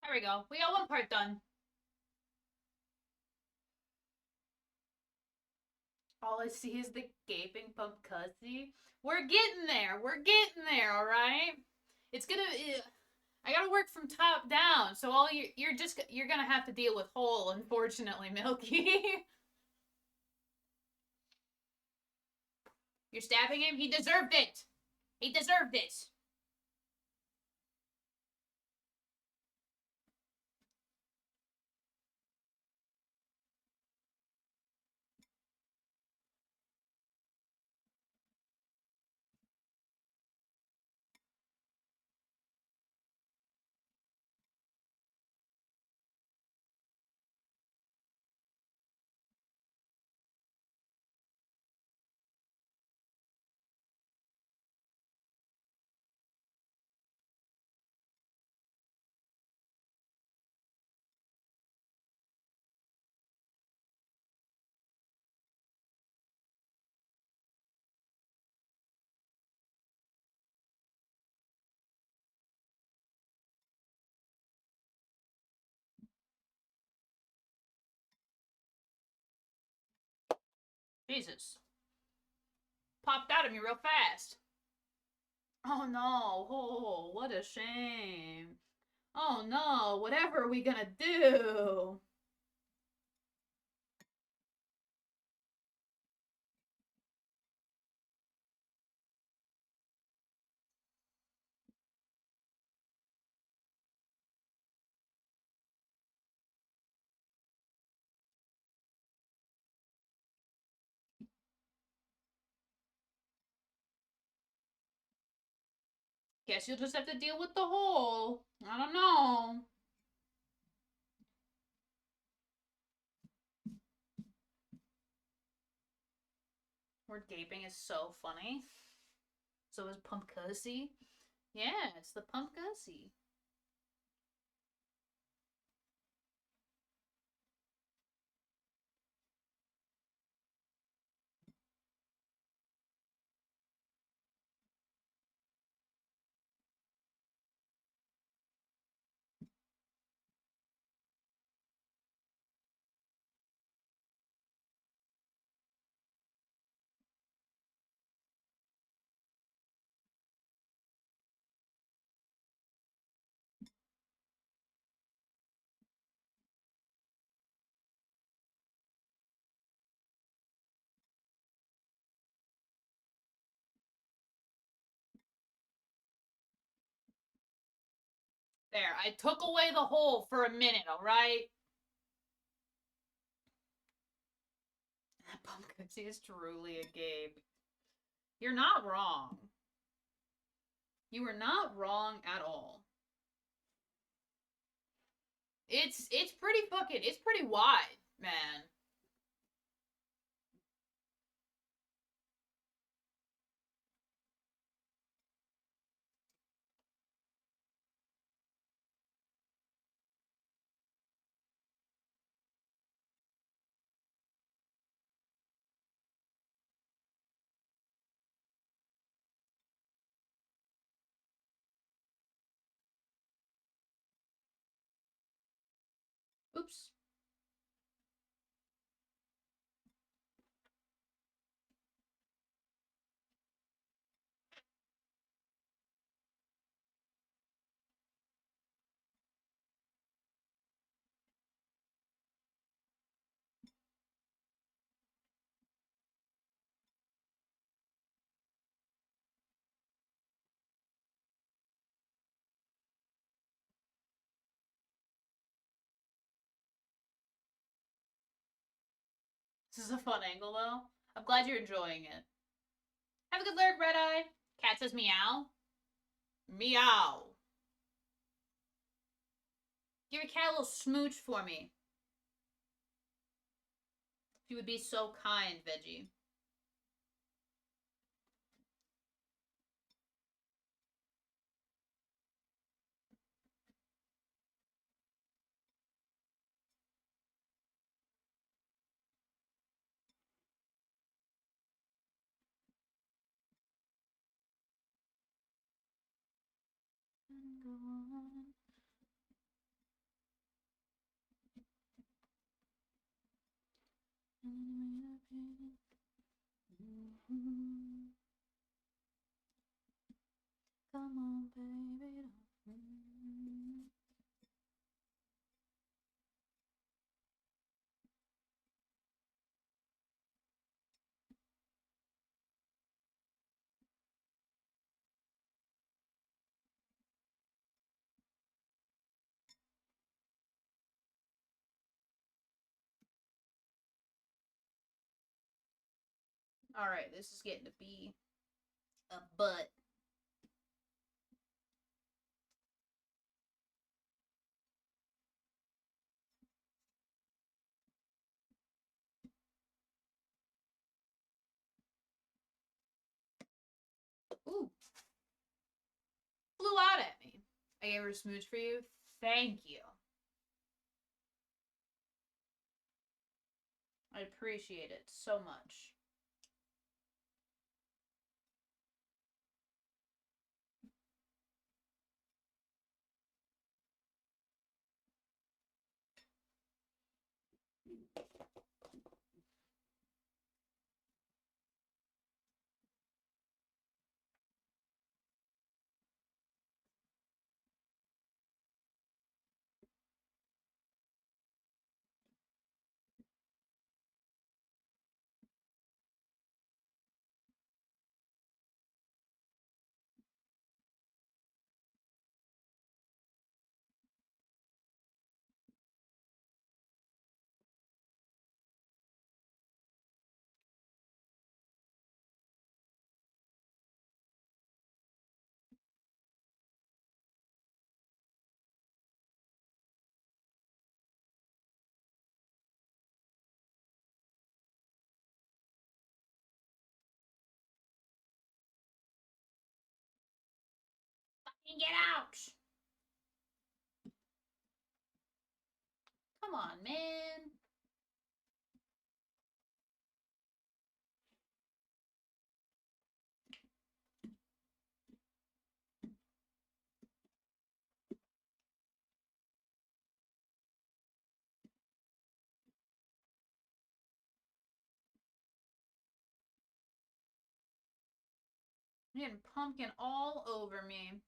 There we go. We got one part done. All I see is the gaping pump cussy. We're getting there. We're getting there, alright? It's gonna... I gotta work from top down, so all you're gonna have to deal with whole, unfortunately, Milky. You're stabbing him? He deserved it! He deserved it! Jesus. Popped out of me real fast. Oh no, oh, what a shame. Oh no, whatever are we gonna do? Guess you'll just have to deal with the hole. I don't know. Word gaping is so funny. So is pumpcusy. Yeah, it's the pumpcusy. There, I took away the hole for a minute, alright? That pumpcusy is truly a Gabe. You're not wrong. You were not wrong at all. It's pretty wide, man. Oops. This is a fun angle, though. I'm glad you're enjoying it. Have a good lyric, Red Eye. Cat says meow. Meow. Give your cat a little smooch for me. If you would be so kind, Veggie. Come on, baby. Alright, this is getting to be a butt. Ooh. Flew out at me. I gave her a smooch for you. Thank you. I appreciate it so much. Get out! Come on, man. I'm getting pumpkin all over me.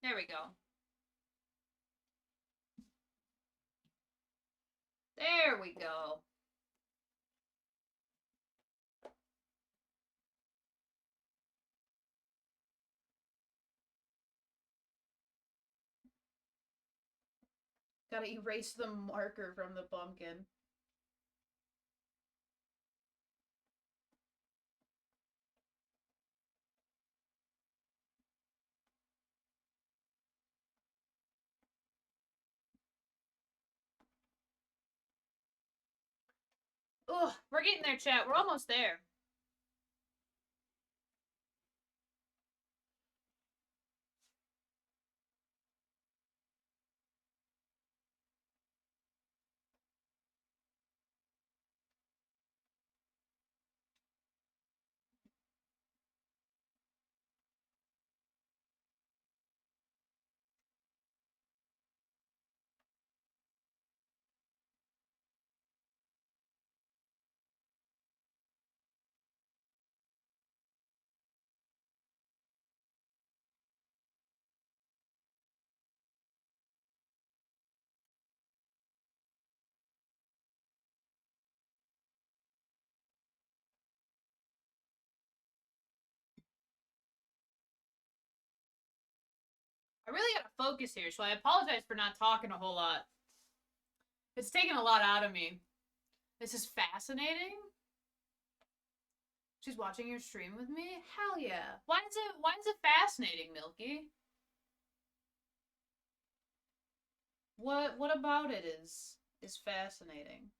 There we go. There we go. Gotta erase the marker from the pumpkin. Ugh, we're getting there, chat. We're almost there. I really gotta focus here, so I apologize for not talking a whole lot. It's taking a lot out of me. This is fascinating. She's watching your stream with me? Hell yeah. Why is it fascinating, Milky? What about it is fascinating?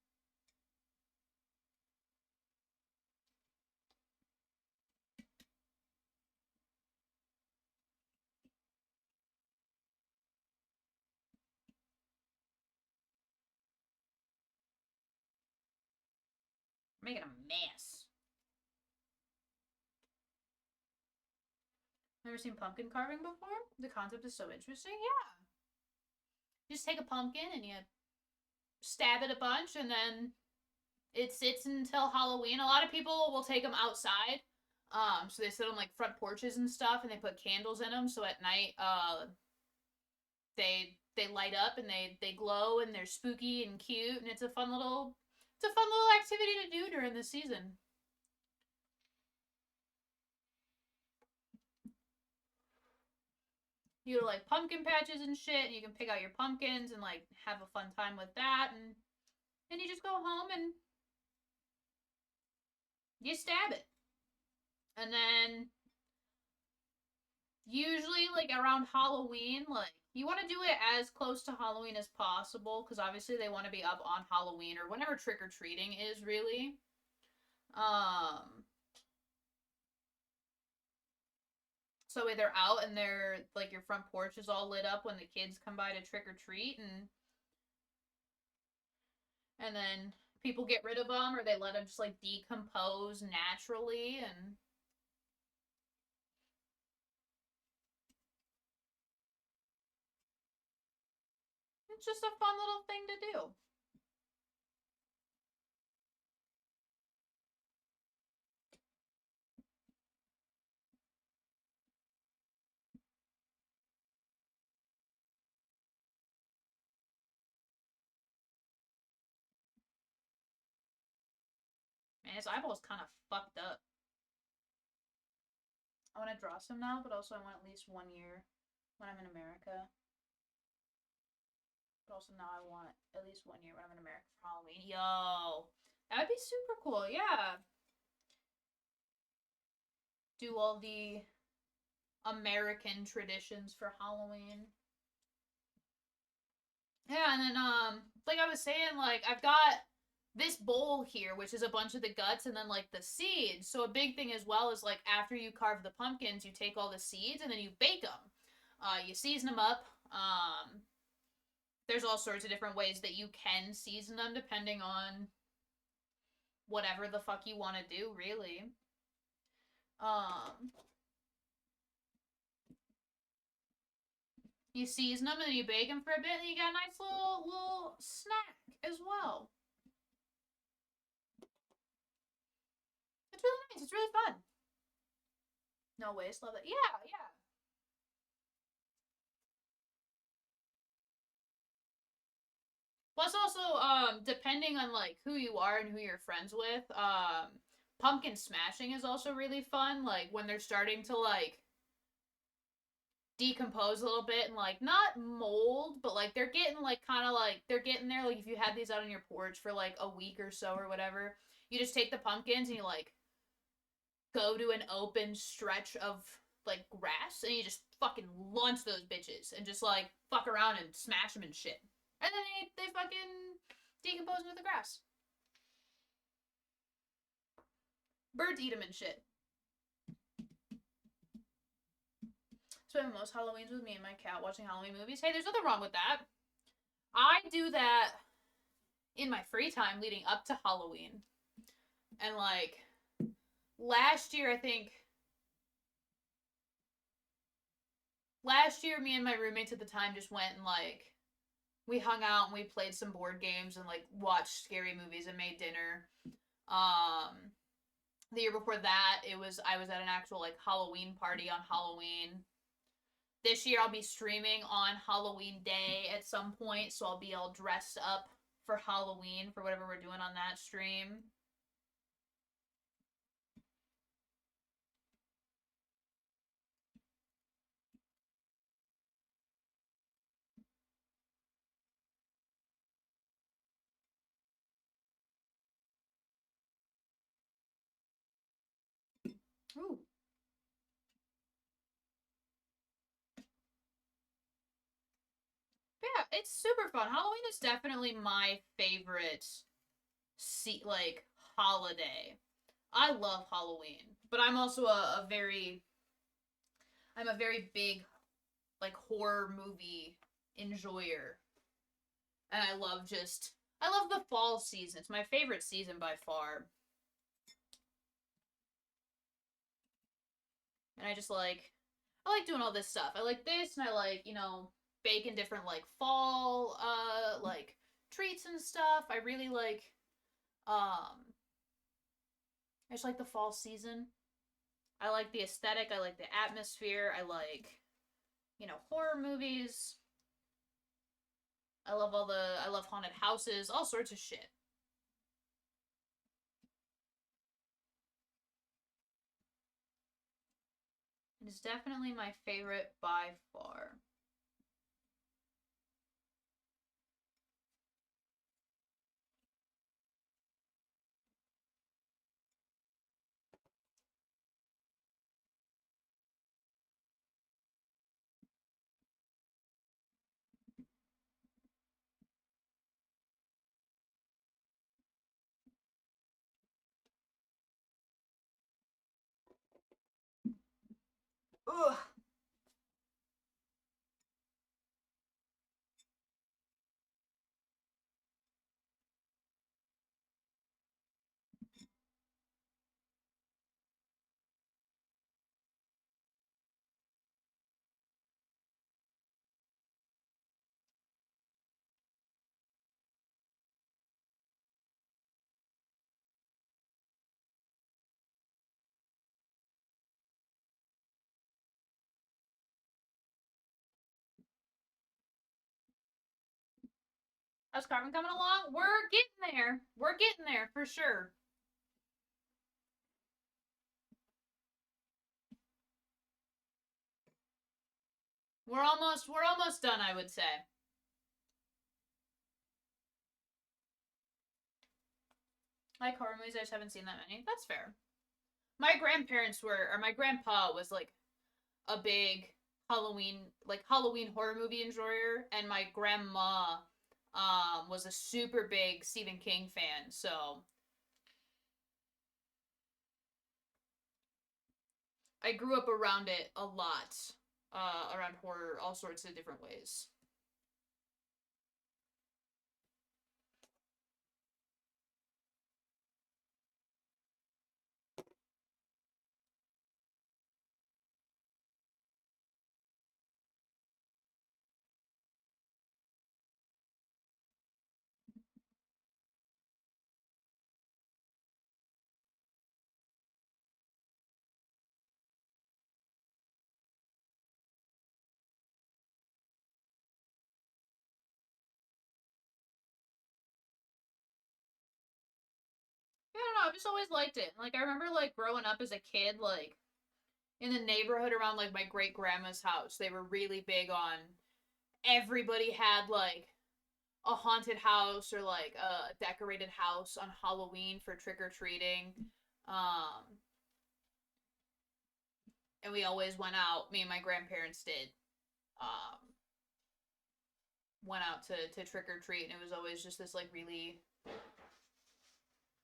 Making a mess. Never seen pumpkin carving before? The concept is so interesting. Yeah. You just take a pumpkin and you stab it a bunch, and then it sits until Halloween. A lot of people will take them outside. So they sit on like front porches and stuff, and they put candles in them. So at night, they light up and they glow and they're spooky and cute, and it's a fun little activity to do during the season. You go to like pumpkin patches and shit, and you can pick out your pumpkins and like have a fun time with that, and then you just go home and you stab it. And then usually like around Halloween, like you want to do it as close to Halloween as possible, because obviously they want to be up on Halloween or whenever trick-or-treating is, really. So they're out and they're like your front porch is all lit up when the kids come by to trick-or-treat, and then people get rid of them or they let them just like decompose naturally, and it's just a fun little thing to do. Man, his eyeball's kind of fucked up. I want to draw some now, but also I want at least 1 year when I'm in America. But also now I want at least 1 year when I'm in America for Halloween. Yo, that would be super cool. Yeah. Do all the American traditions for Halloween. Yeah, and then like I was saying, like, I've got this bowl here, which is a bunch of the guts and then, like, the seeds. So a big thing as well is, like, after you carve the pumpkins, you take all the seeds and then you bake them. You season them up. There's all sorts of different ways that you can season them depending on whatever the fuck you want to do, really. You season them and then you bake them for a bit and you get a nice little snack as well. It's really nice. It's really fun. No waste. Love it. Yeah, yeah. Plus also, depending on, like, who you are and who you're friends with, pumpkin smashing is also really fun. Like, when they're starting to, like, decompose a little bit and, like, not mold, but, like, they're getting, like, kind of, like, they're getting there. Like, if you had these out on your porch for, like, a week or so or whatever, you just take the pumpkins and you, like, go to an open stretch of, like, grass and you just fucking launch those bitches and just, like, fuck around and smash them and shit. And then they fucking decompose into the grass. Birds eat them and shit. Spend most Halloweens with me and my cat watching Halloween movies. Hey, there's nothing wrong with that. I do that in my free time leading up to Halloween. And, like, last year, I think... Last year, me and my roommates at the time just went and, like... We hung out and we played some board games and, like, watched scary movies and made dinner. The year before that, I was at an actual, like, Halloween party on Halloween. This year I'll be streaming on Halloween Day at some point, so I'll be all dressed up for Halloween for whatever we're doing on that stream. Ooh. Yeah, it's super fun. Halloween is definitely my favorite, holiday. I love Halloween, but I'm also a very big, like, horror movie enjoyer. And I love the fall season. It's my favorite season by far. And I like doing all this stuff. I like this, and I like, baking different, like, fall, like, treats and stuff. I really like, I just like the fall season. I like the aesthetic. I like the atmosphere. I like, horror movies. I love haunted houses, all sorts of shit. It is definitely my favorite by far. Ugh. How's Carmen coming along? We're getting there. We're getting there for sure. We're almost done, I would say. I like horror movies, I just haven't seen that many. That's fair. My grandpa was, like, a big Halloween horror movie enjoyer, and my grandma was a super big Stephen King fan, so I grew up around it a lot, around horror, all sorts of different ways. Yeah, I don't know, I've just always liked it. Like, I remember, like, growing up as a kid, like, in the neighborhood around, like, my great grandma's house, they were really big on everybody had, like, a haunted house or, like, a decorated house on Halloween for trick or treating. Um, and we always went out, me and my grandparents did, um, went out to trick or treat, and it was always just this, like,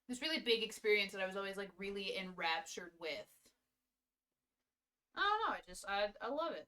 this really big experience that I was always, like, really enraptured with. I don't know. I love it.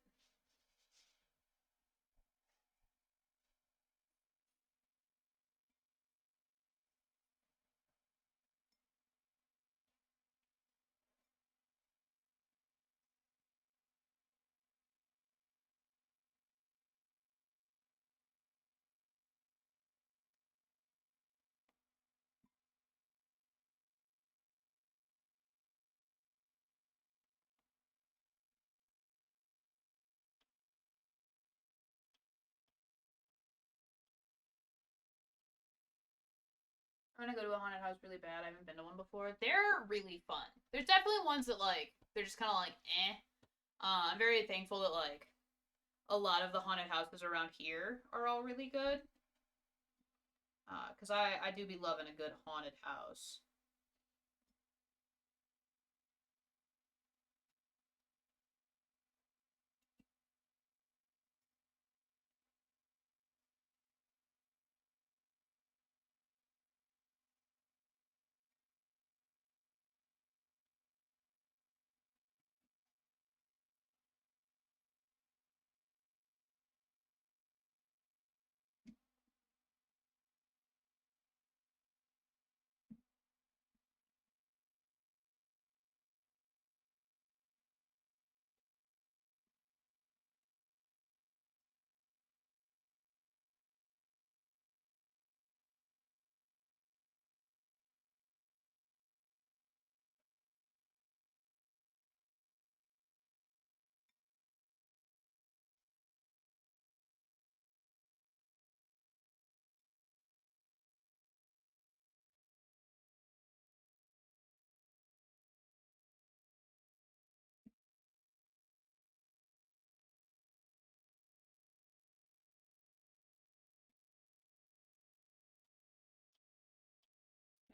I'm gonna go to a haunted house really bad. I haven't been to one before. They're really fun. There's definitely ones that like they're just kind of like eh. I'm very thankful that like a lot of the haunted houses around here are all really good. Cause I do be loving a good haunted house.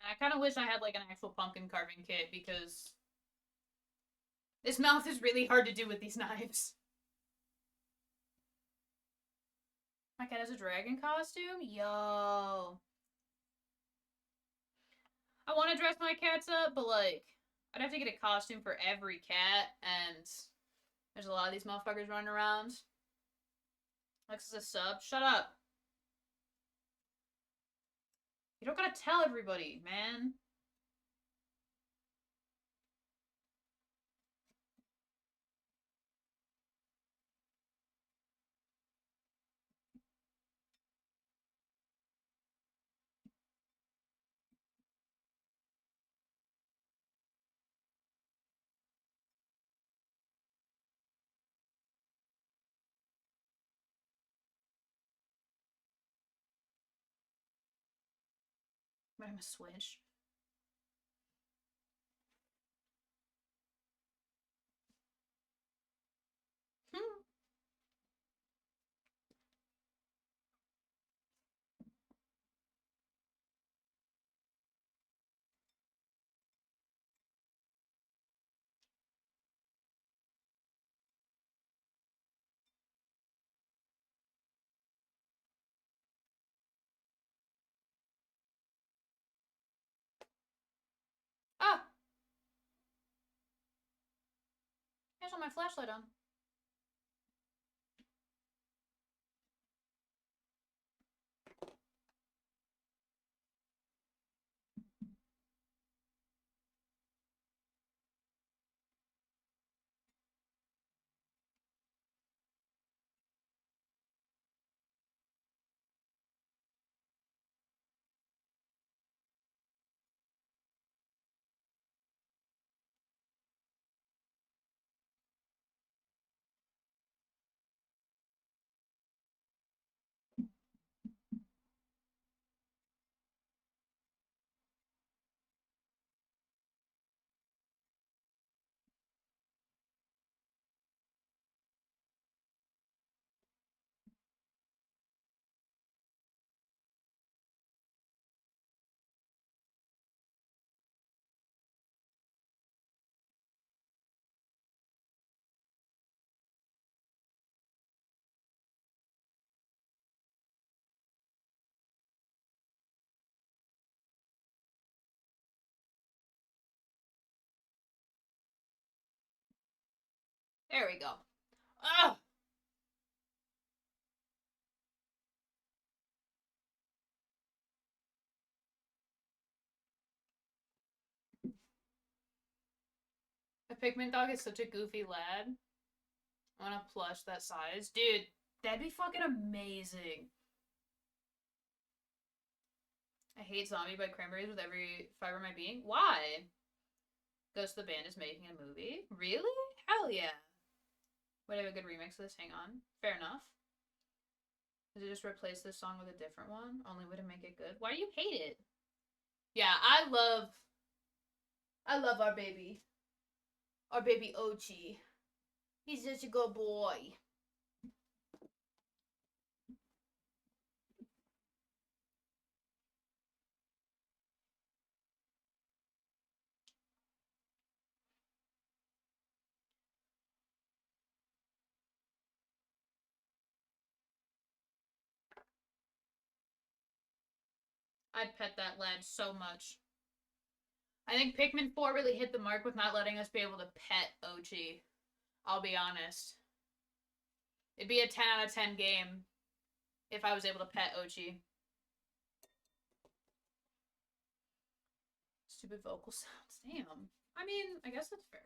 And I kind of wish I had like an actual pumpkin carving kit because this mouth is really hard to do with these knives. My cat has a dragon costume? Yo. I want to dress my cats up, but like, I'd have to get a costume for every cat, and there's a lot of these motherfuckers running around. Lex is a sub. Shut up. You don't gotta tell everybody, man. I'm a switch. Hmm. turn my flashlight on. There we go. Ugh! A Pikmin dog is such a goofy lad. I want a plush that size. Dude, that'd be fucking amazing. I hate Zombie by Cranberries with every fiber of my being. Why? Ghost of the Band is making a movie? Really? Hell yeah. Would I have a good remix of this? Hang on. Fair enough. Does it just replace this song with a different one? Only way to make it good. Why do you hate it? Yeah, I love our baby. Our baby Ochi. He's such a good boy. I'd pet that lad so much. I think Pikmin 4 really hit the mark with not letting us be able to pet Ochi. I'll be honest. It'd be a 10 out of 10 game if I was able to pet Ochi. Stupid vocal sounds. Damn. I mean, I guess that's fair.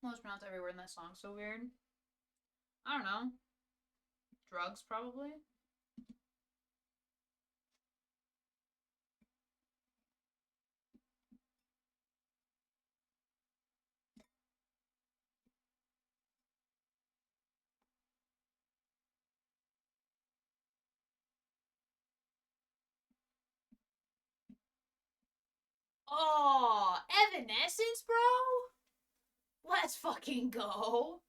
Most pronounced every word in that song so weird. I don't know. Drugs, probably? Oh, Evanescence, bro? Let's fucking go.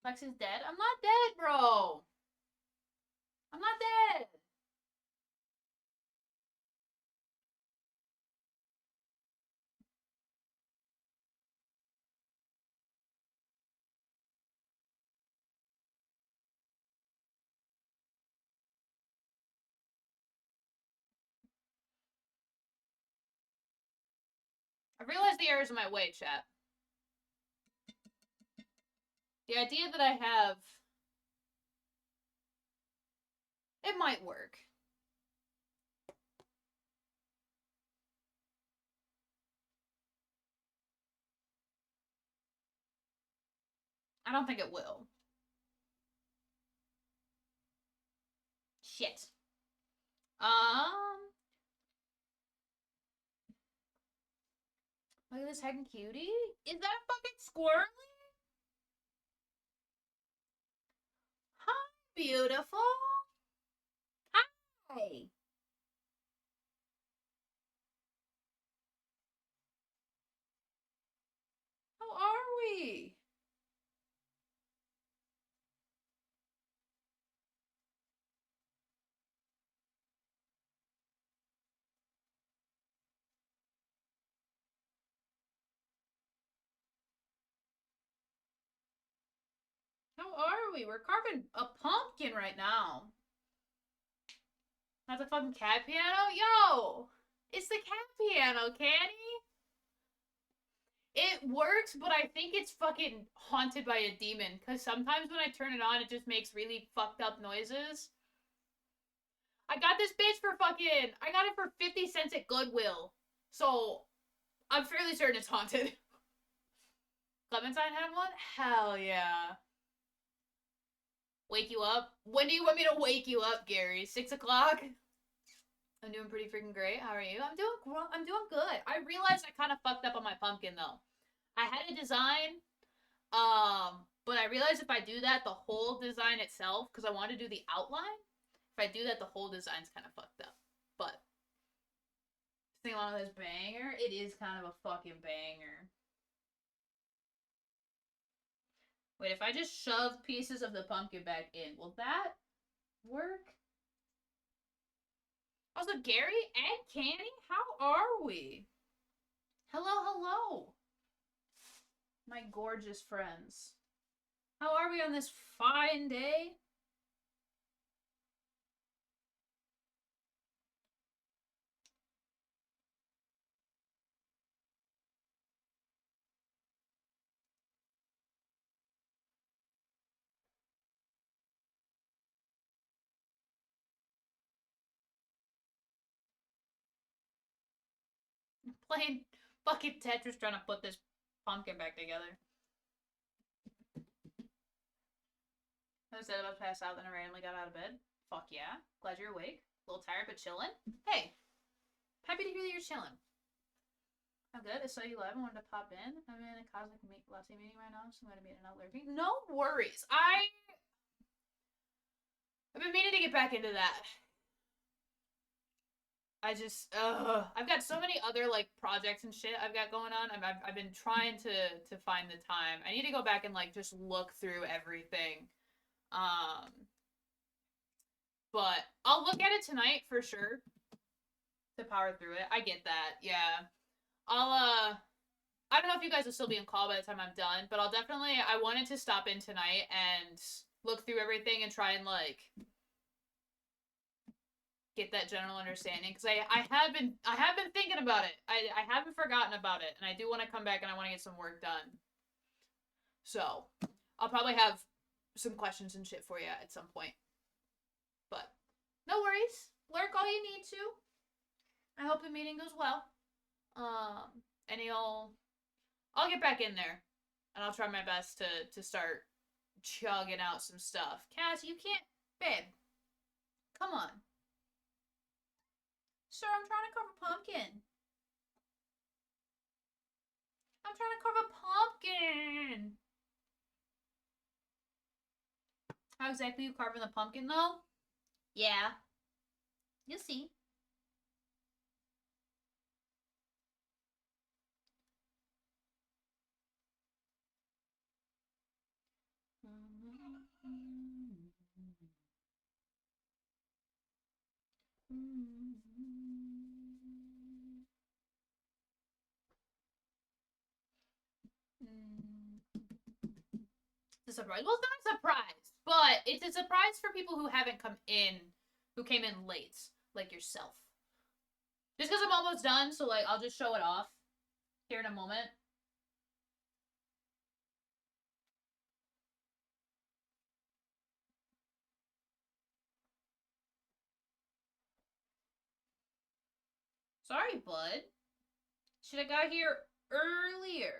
Lex is dead? I'm not dead, bro. I'm not dead. I realized the errors in my way, chat. The idea that I have, it might work. I don't think it will. Shit. Look at this heckin' cutie. Is that fucking squirrely? Hi, beautiful. Hi. How are we? How are we? We're carving a pumpkin right now. That's a fucking cat piano? Yo! It's the cat piano, Candy! It works, but I think it's fucking haunted by a demon. Because sometimes when I turn it on, it just makes really fucked up noises. I got this bitch for fucking... I got it for 50 cents at Goodwill. So, I'm fairly certain it's haunted. Clementine had one? Hell yeah. Wake you up? When do you want me to wake you up, Gary? 6 o'clock? I'm doing pretty freaking great. How are you? I'm doing good. I realized I kind of fucked up on my pumpkin, though. I had a design, but I realized if I do that, the whole design itself, because I want to do the outline, if I do that, the whole design's kind of fucked up. But, sing along with this banger, it is kind of a fucking banger. Wait, if I just shove pieces of the pumpkin back in, will that work? Also, Gary and Canny, how are we? Hello, hello. My gorgeous friends. How are we on this fine day? Playing fucking Tetris trying to put this pumpkin back together. I said about to pass out, then I randomly got out of bed. Fuck yeah. Glad you're awake. A little tired, but chilling. Hey. Happy to hear that you're chilling. I'm good. I saw you live. I wanted to pop in. I'm in a cosmic Lassie meeting right now, so I'm going to be in and out lurking. No worries. I've been meaning to get back into that. I just, I've got so many other, like, projects and shit I've got going on. I've been trying to find the time. I need to go back and, like, just look through everything. But I'll look at it tonight for sure. To power through it. I get that, yeah. I don't know if you guys will still be in call by the time I'm done, but I wanted to stop in tonight and look through everything and try and, like, get that general understanding, because I have been thinking about it. I haven't forgotten about it, and I do want to come back and I want to get some work done. So, I'll probably have some questions and shit for you at some point. But, no worries. Lurk all you need to. I hope the meeting goes well. And I'll get back in there. And I'll try my best to start chugging out some stuff. Cass, you can't, babe. Come on. Sir, I'm trying to carve a pumpkin. I'm trying to carve a pumpkin. pumpkin! How exactly you carving the pumpkin, though? Yeah. You'll see. It's a surprise. Well, it's not a surprise, but it's a surprise for people who haven't come in, who came in late, like yourself. Just because I'm almost done, so like I'll just show it off here in a moment. Sorry, bud. Should have got here earlier.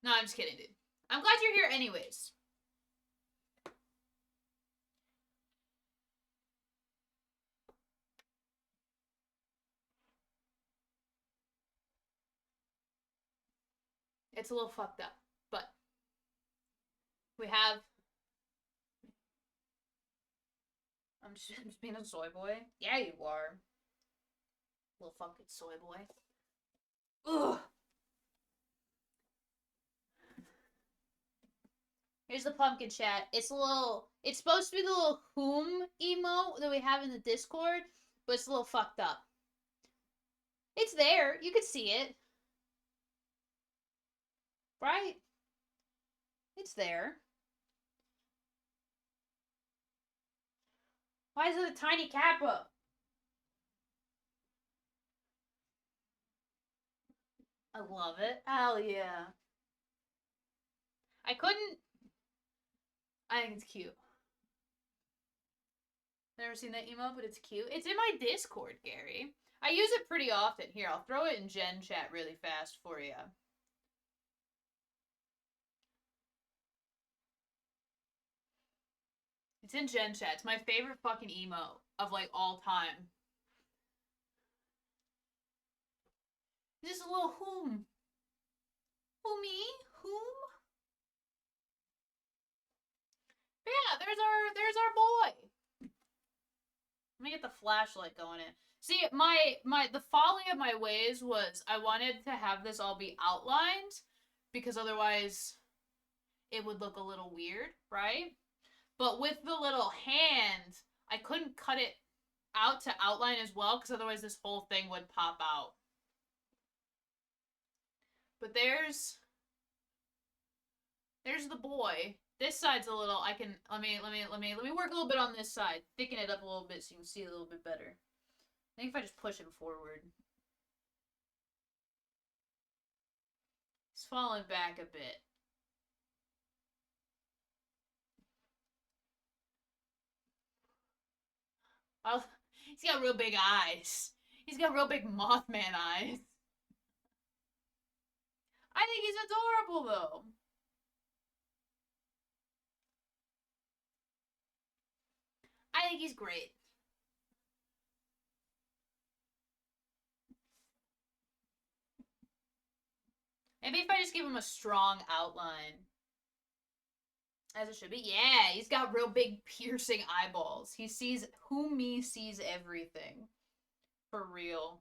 No, I'm just kidding, dude. I'm glad you're here anyways. It's a little fucked up, but we have... I'm just being a soy boy. Yeah, you are. Little fucking soy boy. Ugh. Here's the pumpkin chat. It's a little... It's supposed to be the little whom emote that we have in the Discord, but it's a little fucked up. It's there. You can see it. Right? It's there. Why is it a tiny kappa? I love it. Hell yeah. I couldn't... I think it's cute. Never seen that emote, but it's cute. It's in my Discord, Gary. I use it pretty often. Here, I'll throw it in Gen chat really fast for you. It's in Gen chat. It's my favorite fucking emote of, like, all time. This is a little whom. Who, me? Whom? But yeah, there's our boy. Let me get the flashlight going in. See, the folly of my ways was I wanted to have this all be outlined because otherwise it would look a little weird, right? But with the little hand, I couldn't cut it out to outline as well because otherwise this whole thing would pop out. But there's the boy. This side's a little, let me work a little bit on this side. Thicken it up a little bit so you can see it a little bit better. I think if I just push him forward. He's falling back a bit. Oh, he's got real big eyes. He's got real big Mothman eyes. I think he's adorable, though. I think he's great. Maybe if I just give him a strong outline. As it should be. Yeah, he's got real big piercing eyeballs. He sees, who me sees everything. For real.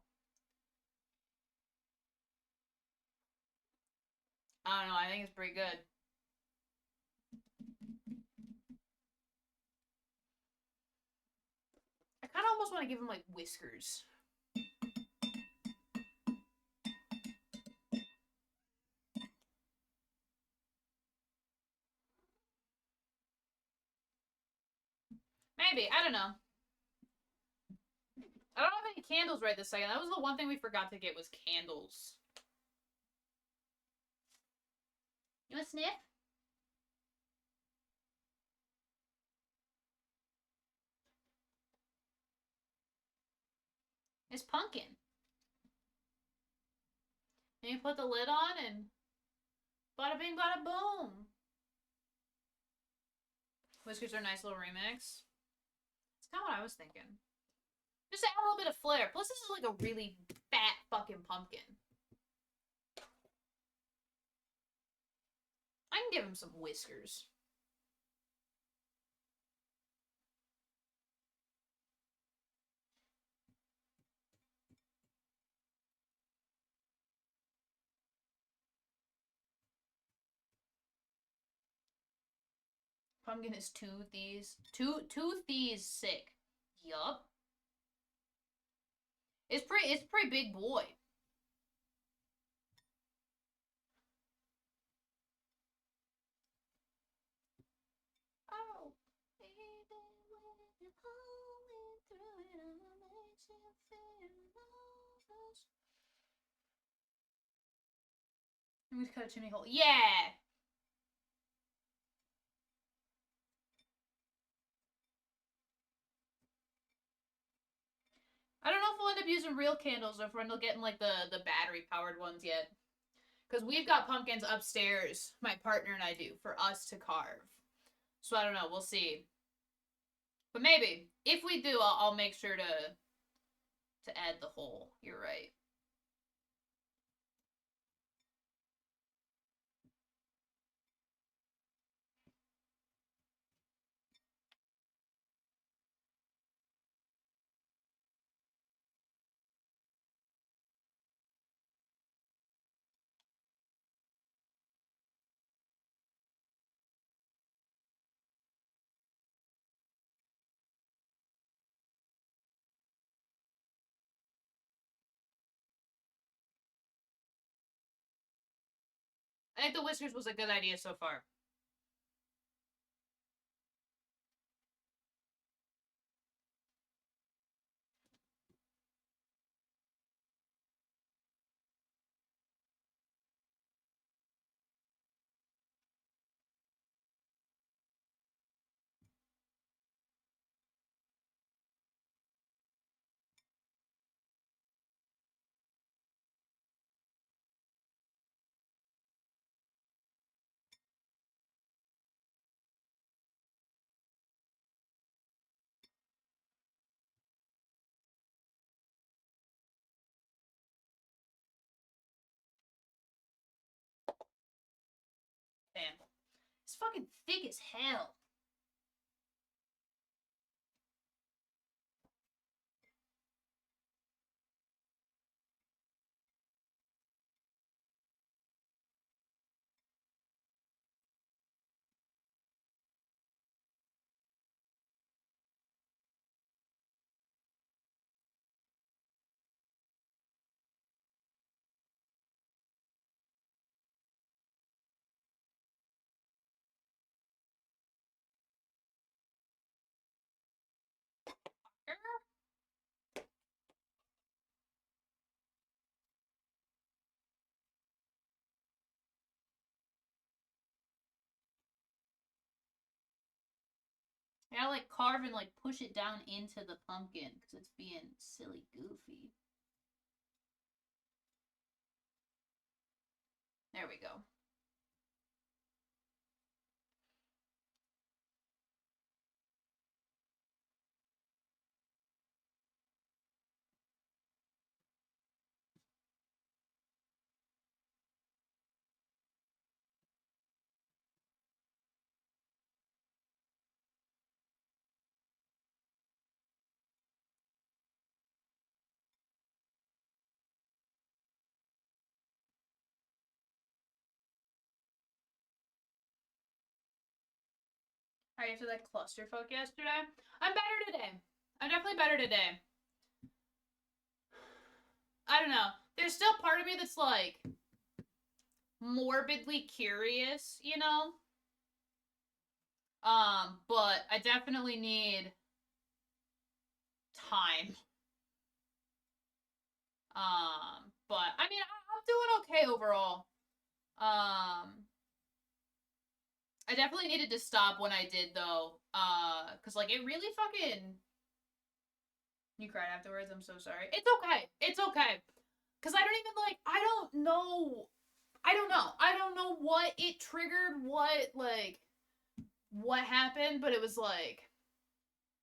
I don't know, I think it's pretty good. I kind of almost want to give him, like, whiskers. Maybe, I don't know. I don't have any candles right this second. That was the one thing we forgot to get was candles. You want a sniff? It's pumpkin. And you put the lid on and bada bing, bada boom. Whiskers are a nice little remix. That's kind of what I was thinking. Just to add a little bit of flair. Plus, this is like a really fat fucking pumpkin. I can give him some whiskers. Pumpkin is toothies. Toothies sick. Yup. It's pretty big boy. Oh, baby, when you're going through it, I'ma make you feel lovers. Let me cut a chimney hole. Yeah! I don't know if we'll end up using real candles or if we'll end up getting like the battery powered ones yet. Because we've got pumpkins upstairs, my partner and I do, for us to carve. So I don't know, we'll see. But maybe. If we do, I'll make sure to add the hole. You're right. I think the whiskers was a good idea so far. Damn. It's fucking thick as hell. I gotta like carve and like push it down into the pumpkin because it's being silly goofy. There we go. Alright, after that clusterfuck yesterday, I'm better today. I'm definitely better today. I don't know. There's still part of me that's like morbidly curious, you know? But I definitely need time. But I mean, I'm doing okay overall. I definitely needed to stop when I did though. Cause like it really fucking. You cried afterwards. I'm so sorry. It's okay. It's okay. Cause I don't even like. I don't know. I don't know what it triggered. What happened? But it was like.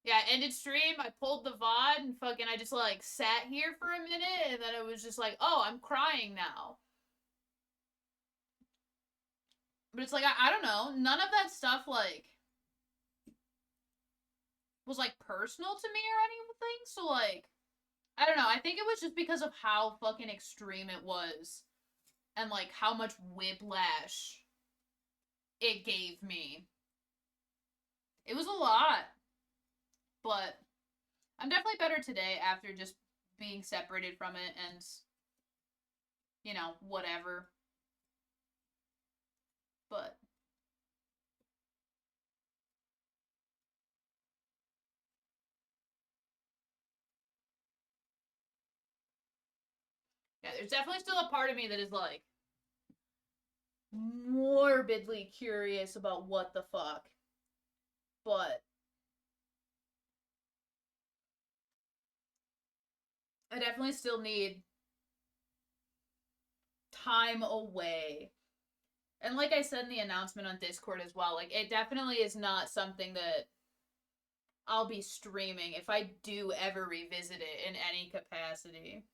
Yeah, I ended stream, I pulled the VOD, and fucking I just like sat here for a minute, and then it was just like, oh, I'm crying now. But it's like, I don't know, none of that stuff, like, was, like, personal to me or anything, so, like, I don't know, I think it was just because of how fucking extreme it was, and, like, how much whiplash it gave me. It was a lot, but I'm definitely better today after just being separated from it and, you know, whatever. But yeah, there's definitely still a part of me that is like morbidly curious about what the fuck. But I definitely still need time away. And like I said in the announcement on Discord as well, like it definitely is not something that I'll be streaming if I do ever revisit it in any capacity.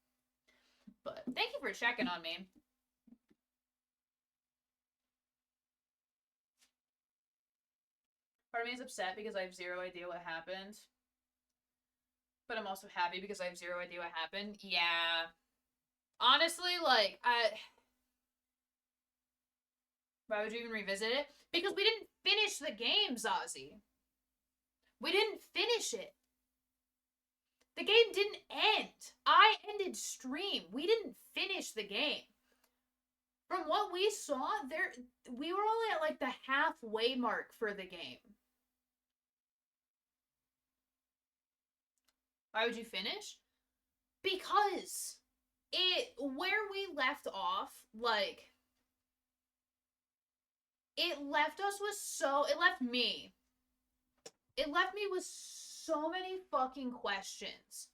But thank you for checking on me. Part of me is upset because I have zero idea what happened. But I'm also happy because I have zero idea what happened. Yeah. Honestly, like, why would you even revisit it? Because we didn't finish the game, Zazie. We didn't finish it. The game didn't end. I ended stream. We didn't finish the game. From what we saw, we were only at like the halfway mark for the game. Why would you finish? Because where we left off, like, it left me with so many fucking questions.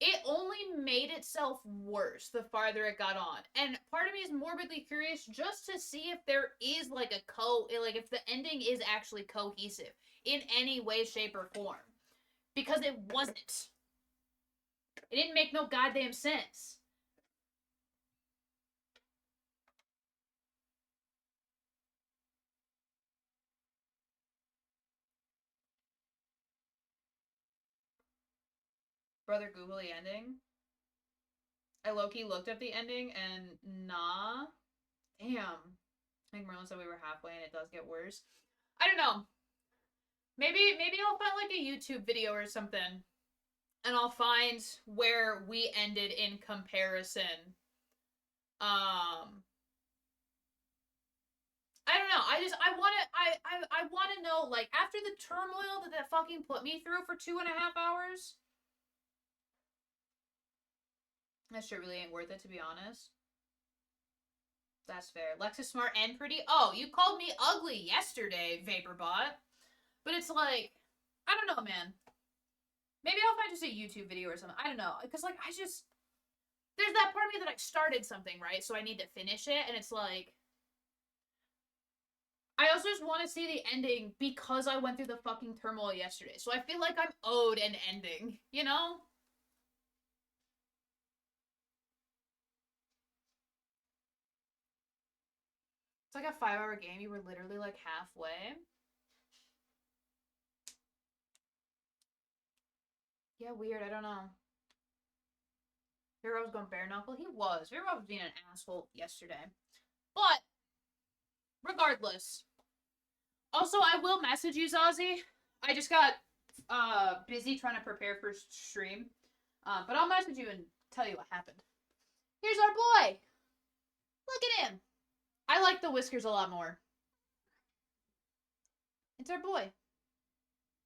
It only made itself worse the farther it got on. And part of me is morbidly curious just to see if there is like if the ending is actually cohesive in any way, shape, or form. Because it wasn't. It didn't make no goddamn sense. Brother, Google the ending. I low-key looked up the ending and nah. Damn. I think Merlin said we were halfway and it does get worse. I don't know. Maybe I'll find like a YouTube video or something. And I'll find where we ended in comparison. I don't know. I wanna know, like, after the turmoil that fucking put me through for 2.5 hours. That shit really ain't worth it, to be honest. That's fair. Lex is smart and pretty. Oh, you called me ugly yesterday, Vaporbot. But it's like, I don't know, man. Maybe I'll find just a YouTube video or something. I don't know. Because, like, there's that part of me that I started something, right? So I need to finish it. And it's like, I also just want to see the ending because I went through the fucking turmoil yesterday. So I feel like I'm owed an ending, you know? It's like a 5-hour game. You were literally like halfway. Yeah, weird. I don't know. Hero was going bare knuckle. He was. Hero was being an asshole yesterday. But, regardless. Also, I will message you, Zazie. I just got busy trying to prepare for stream. But I'll message you and tell you what happened. Here's our boy. Look at him. I like the whiskers a lot more. It's our boy.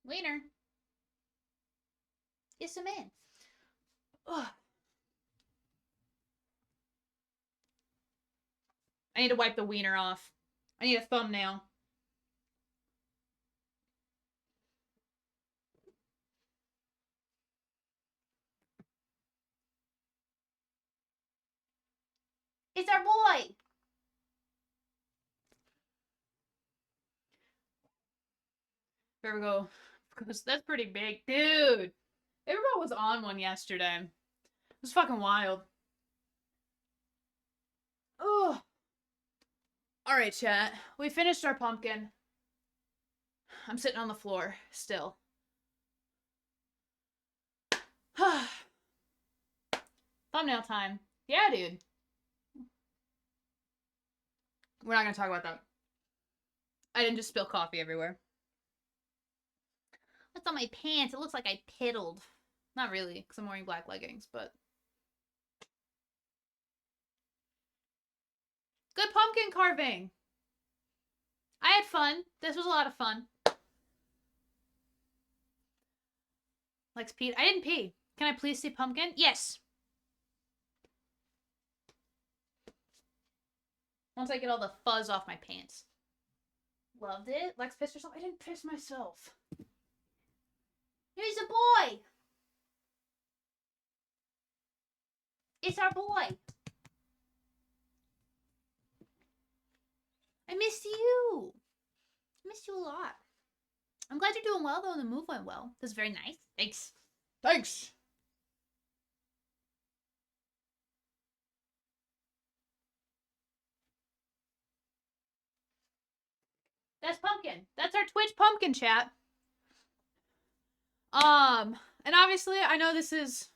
Wiener. It's a man. Ugh. I need to wipe the wiener off. I need a thumbnail. It's our boy. There we go. Because that's pretty big. Dude. Everyone was on one yesterday. It was fucking wild. Oh. Alright, chat. We finished our pumpkin. I'm sitting on the floor still. Thumbnail time. Yeah, dude. We're not gonna talk about that. I didn't just spill coffee everywhere. What's on my pants? It looks like I piddled. Not really, because I'm wearing black leggings, but... Good pumpkin carving! I had fun. This was a lot of fun. Likes pee. I didn't pee. Can I please see pumpkin? Yes! Once I get all the fuzz off my pants. Loved it. Lex pissed herself. I didn't piss myself. Here's a boy! It's our boy! I missed you! I missed you a lot. I'm glad you're doing well, though, and the move went well. That's very nice. Thanks. Thanks! That's pumpkin. That's our Twitch pumpkin chat. And obviously, I know this is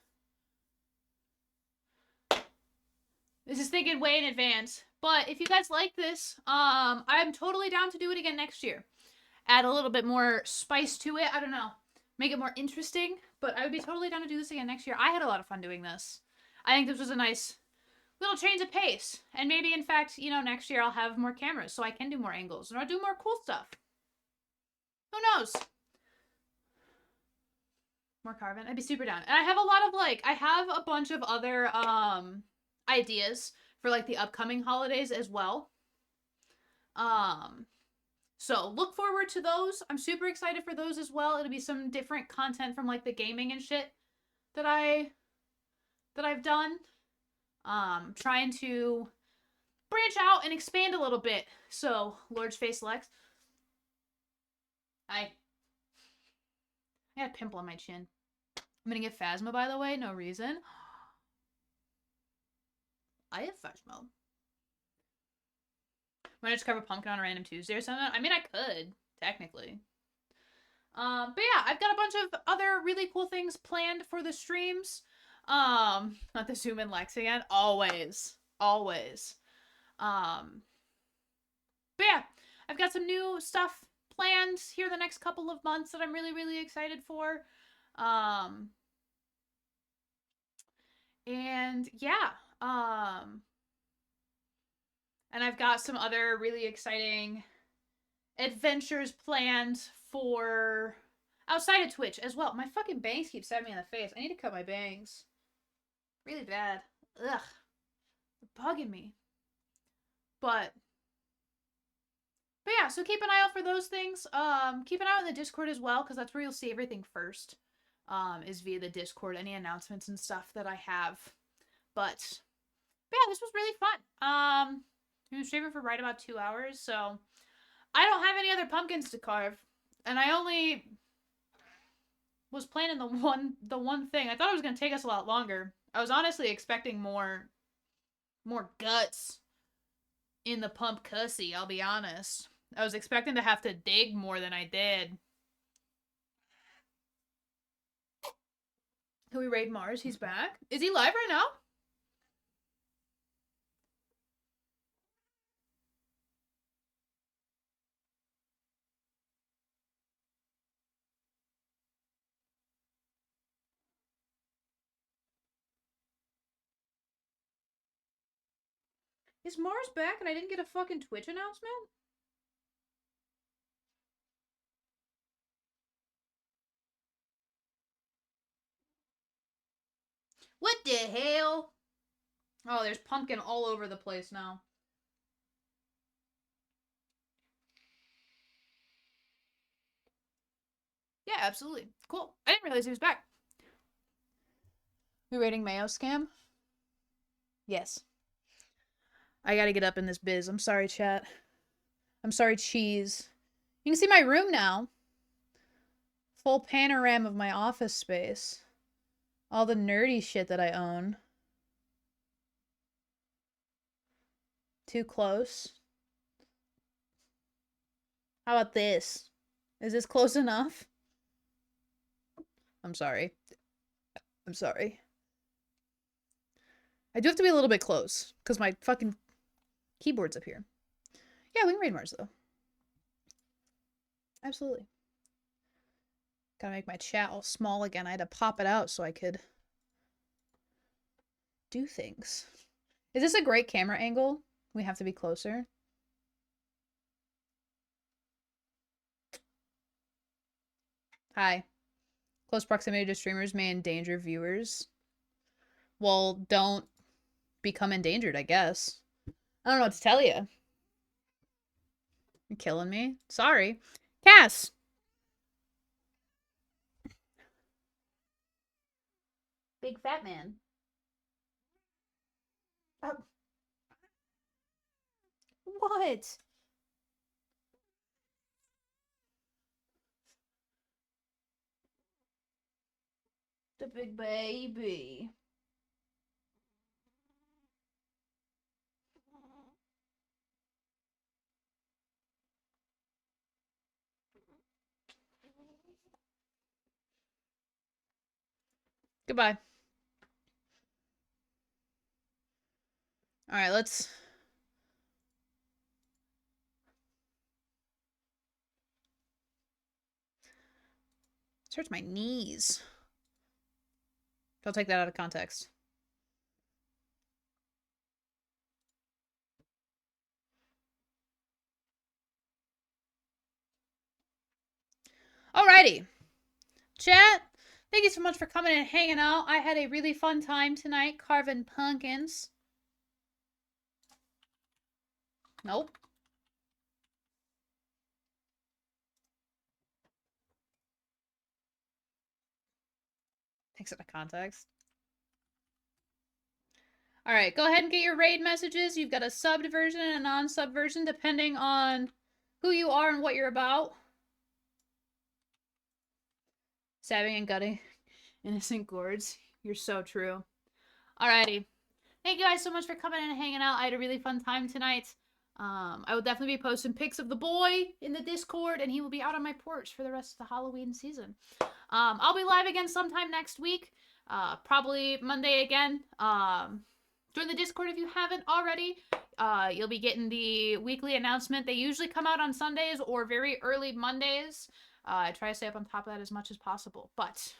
thinking way in advance, but if you guys like this, I'm totally down to do it again next year. Add a little bit more spice to it. I don't know. Make it more interesting, but I would be totally down to do this again next year. I had a lot of fun doing this. I think this was a nice little change of pace. And maybe, in fact, you know, next year I'll have more cameras so I can do more angles and I'll do more cool stuff. Who knows? More carving. I'd be super down. And I have a lot of, like, I have a bunch of other, ideas for, like, the upcoming holidays as well. So look forward to those. I'm super excited for those as well. It'll be some different content from, like, the gaming and shit that I've done. Trying to branch out and expand a little bit. So, Lord's Face Lex. I got a pimple on my chin. I'm gonna get Phasma, by the way. No reason. I have Phasma. Might I just cover pumpkin on a random Tuesday or something? I mean, I could, technically. But yeah, I've got a bunch of other really cool things planned for the streams. Not the Zoom in Lex again. Always. Always. But yeah, I've got some new stuff planned here the next couple of months that I'm really, really excited for. And yeah, and I've got some other really exciting adventures planned for outside of Twitch as well. My fucking bangs keep stabbing me in the face. I need to cut my bangs. Really bad. Ugh. They're bugging me. But yeah, so keep an eye out for those things. Keep an eye out on the Discord as well, because that's where you'll see everything first. Is via the Discord, any announcements and stuff that I have. But yeah, this was really fun. We've been streaming for right about 2 hours, so I don't have any other pumpkins to carve. And I only was planning the one thing. I thought it was gonna take us a lot longer. I was honestly expecting more guts in the pump cussy, I'll be honest. I was expecting to have to dig more than I did. Can we raid Mars? He's back. Is he live right now? Is Mars back and I didn't get a fucking Twitch announcement? What the hell? Oh, there's pumpkin all over the place now. Yeah, absolutely. Cool. I didn't realize he was back. We rating Mayo Scam? Yes. I gotta get up in this biz. I'm sorry, chat. I'm sorry, cheese. You can see my room now. full panorama of my office space. All the nerdy shit that I own. Too close. How about this? Is this close enough? I'm sorry. I'm sorry. I do have to be a little bit close, because my fucking keyboard's up here. Yeah, we can raid Mars, though. Absolutely. Gotta make my chat all small again. I had to pop it out so I could do things. Is this a great camera angle? We have to be closer. Hi. Close proximity to streamers may endanger viewers. Well, don't become endangered, I guess. I don't know what to tell you. You're killing me. Sorry. Cass! Big fat man. What? The big baby. Goodbye. All right, let's... This hurts my knees. Don't take that out of context. Alrighty. Chat, thank you so much for coming and hanging out. I had a really fun time tonight carving pumpkins. Nope. Takes it out of context. Alright, go ahead and get your raid messages. You've got a subbed version and a non-sub version, depending on who you are and what you're about. Stabbing and gutting innocent gourds. You're so true. Alrighty. Thank you guys so much for coming and hanging out. I had a really fun time tonight. I will definitely be posting pics of the boy in the Discord, and he will be out on my porch for the rest of the Halloween season. I'll be live again sometime next week. Probably Monday again. Join the Discord if you haven't already. You'll be getting the weekly announcement. They usually come out on Sundays or very early Mondays. I try to stay up on top of that as much as possible. But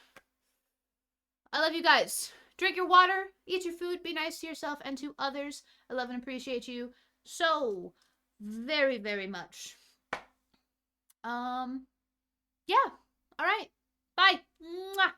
I love you guys. Drink your water, eat your food, be nice to yourself and to others. I love and appreciate you so very, very much. Yeah. All right. Bye. Mwah.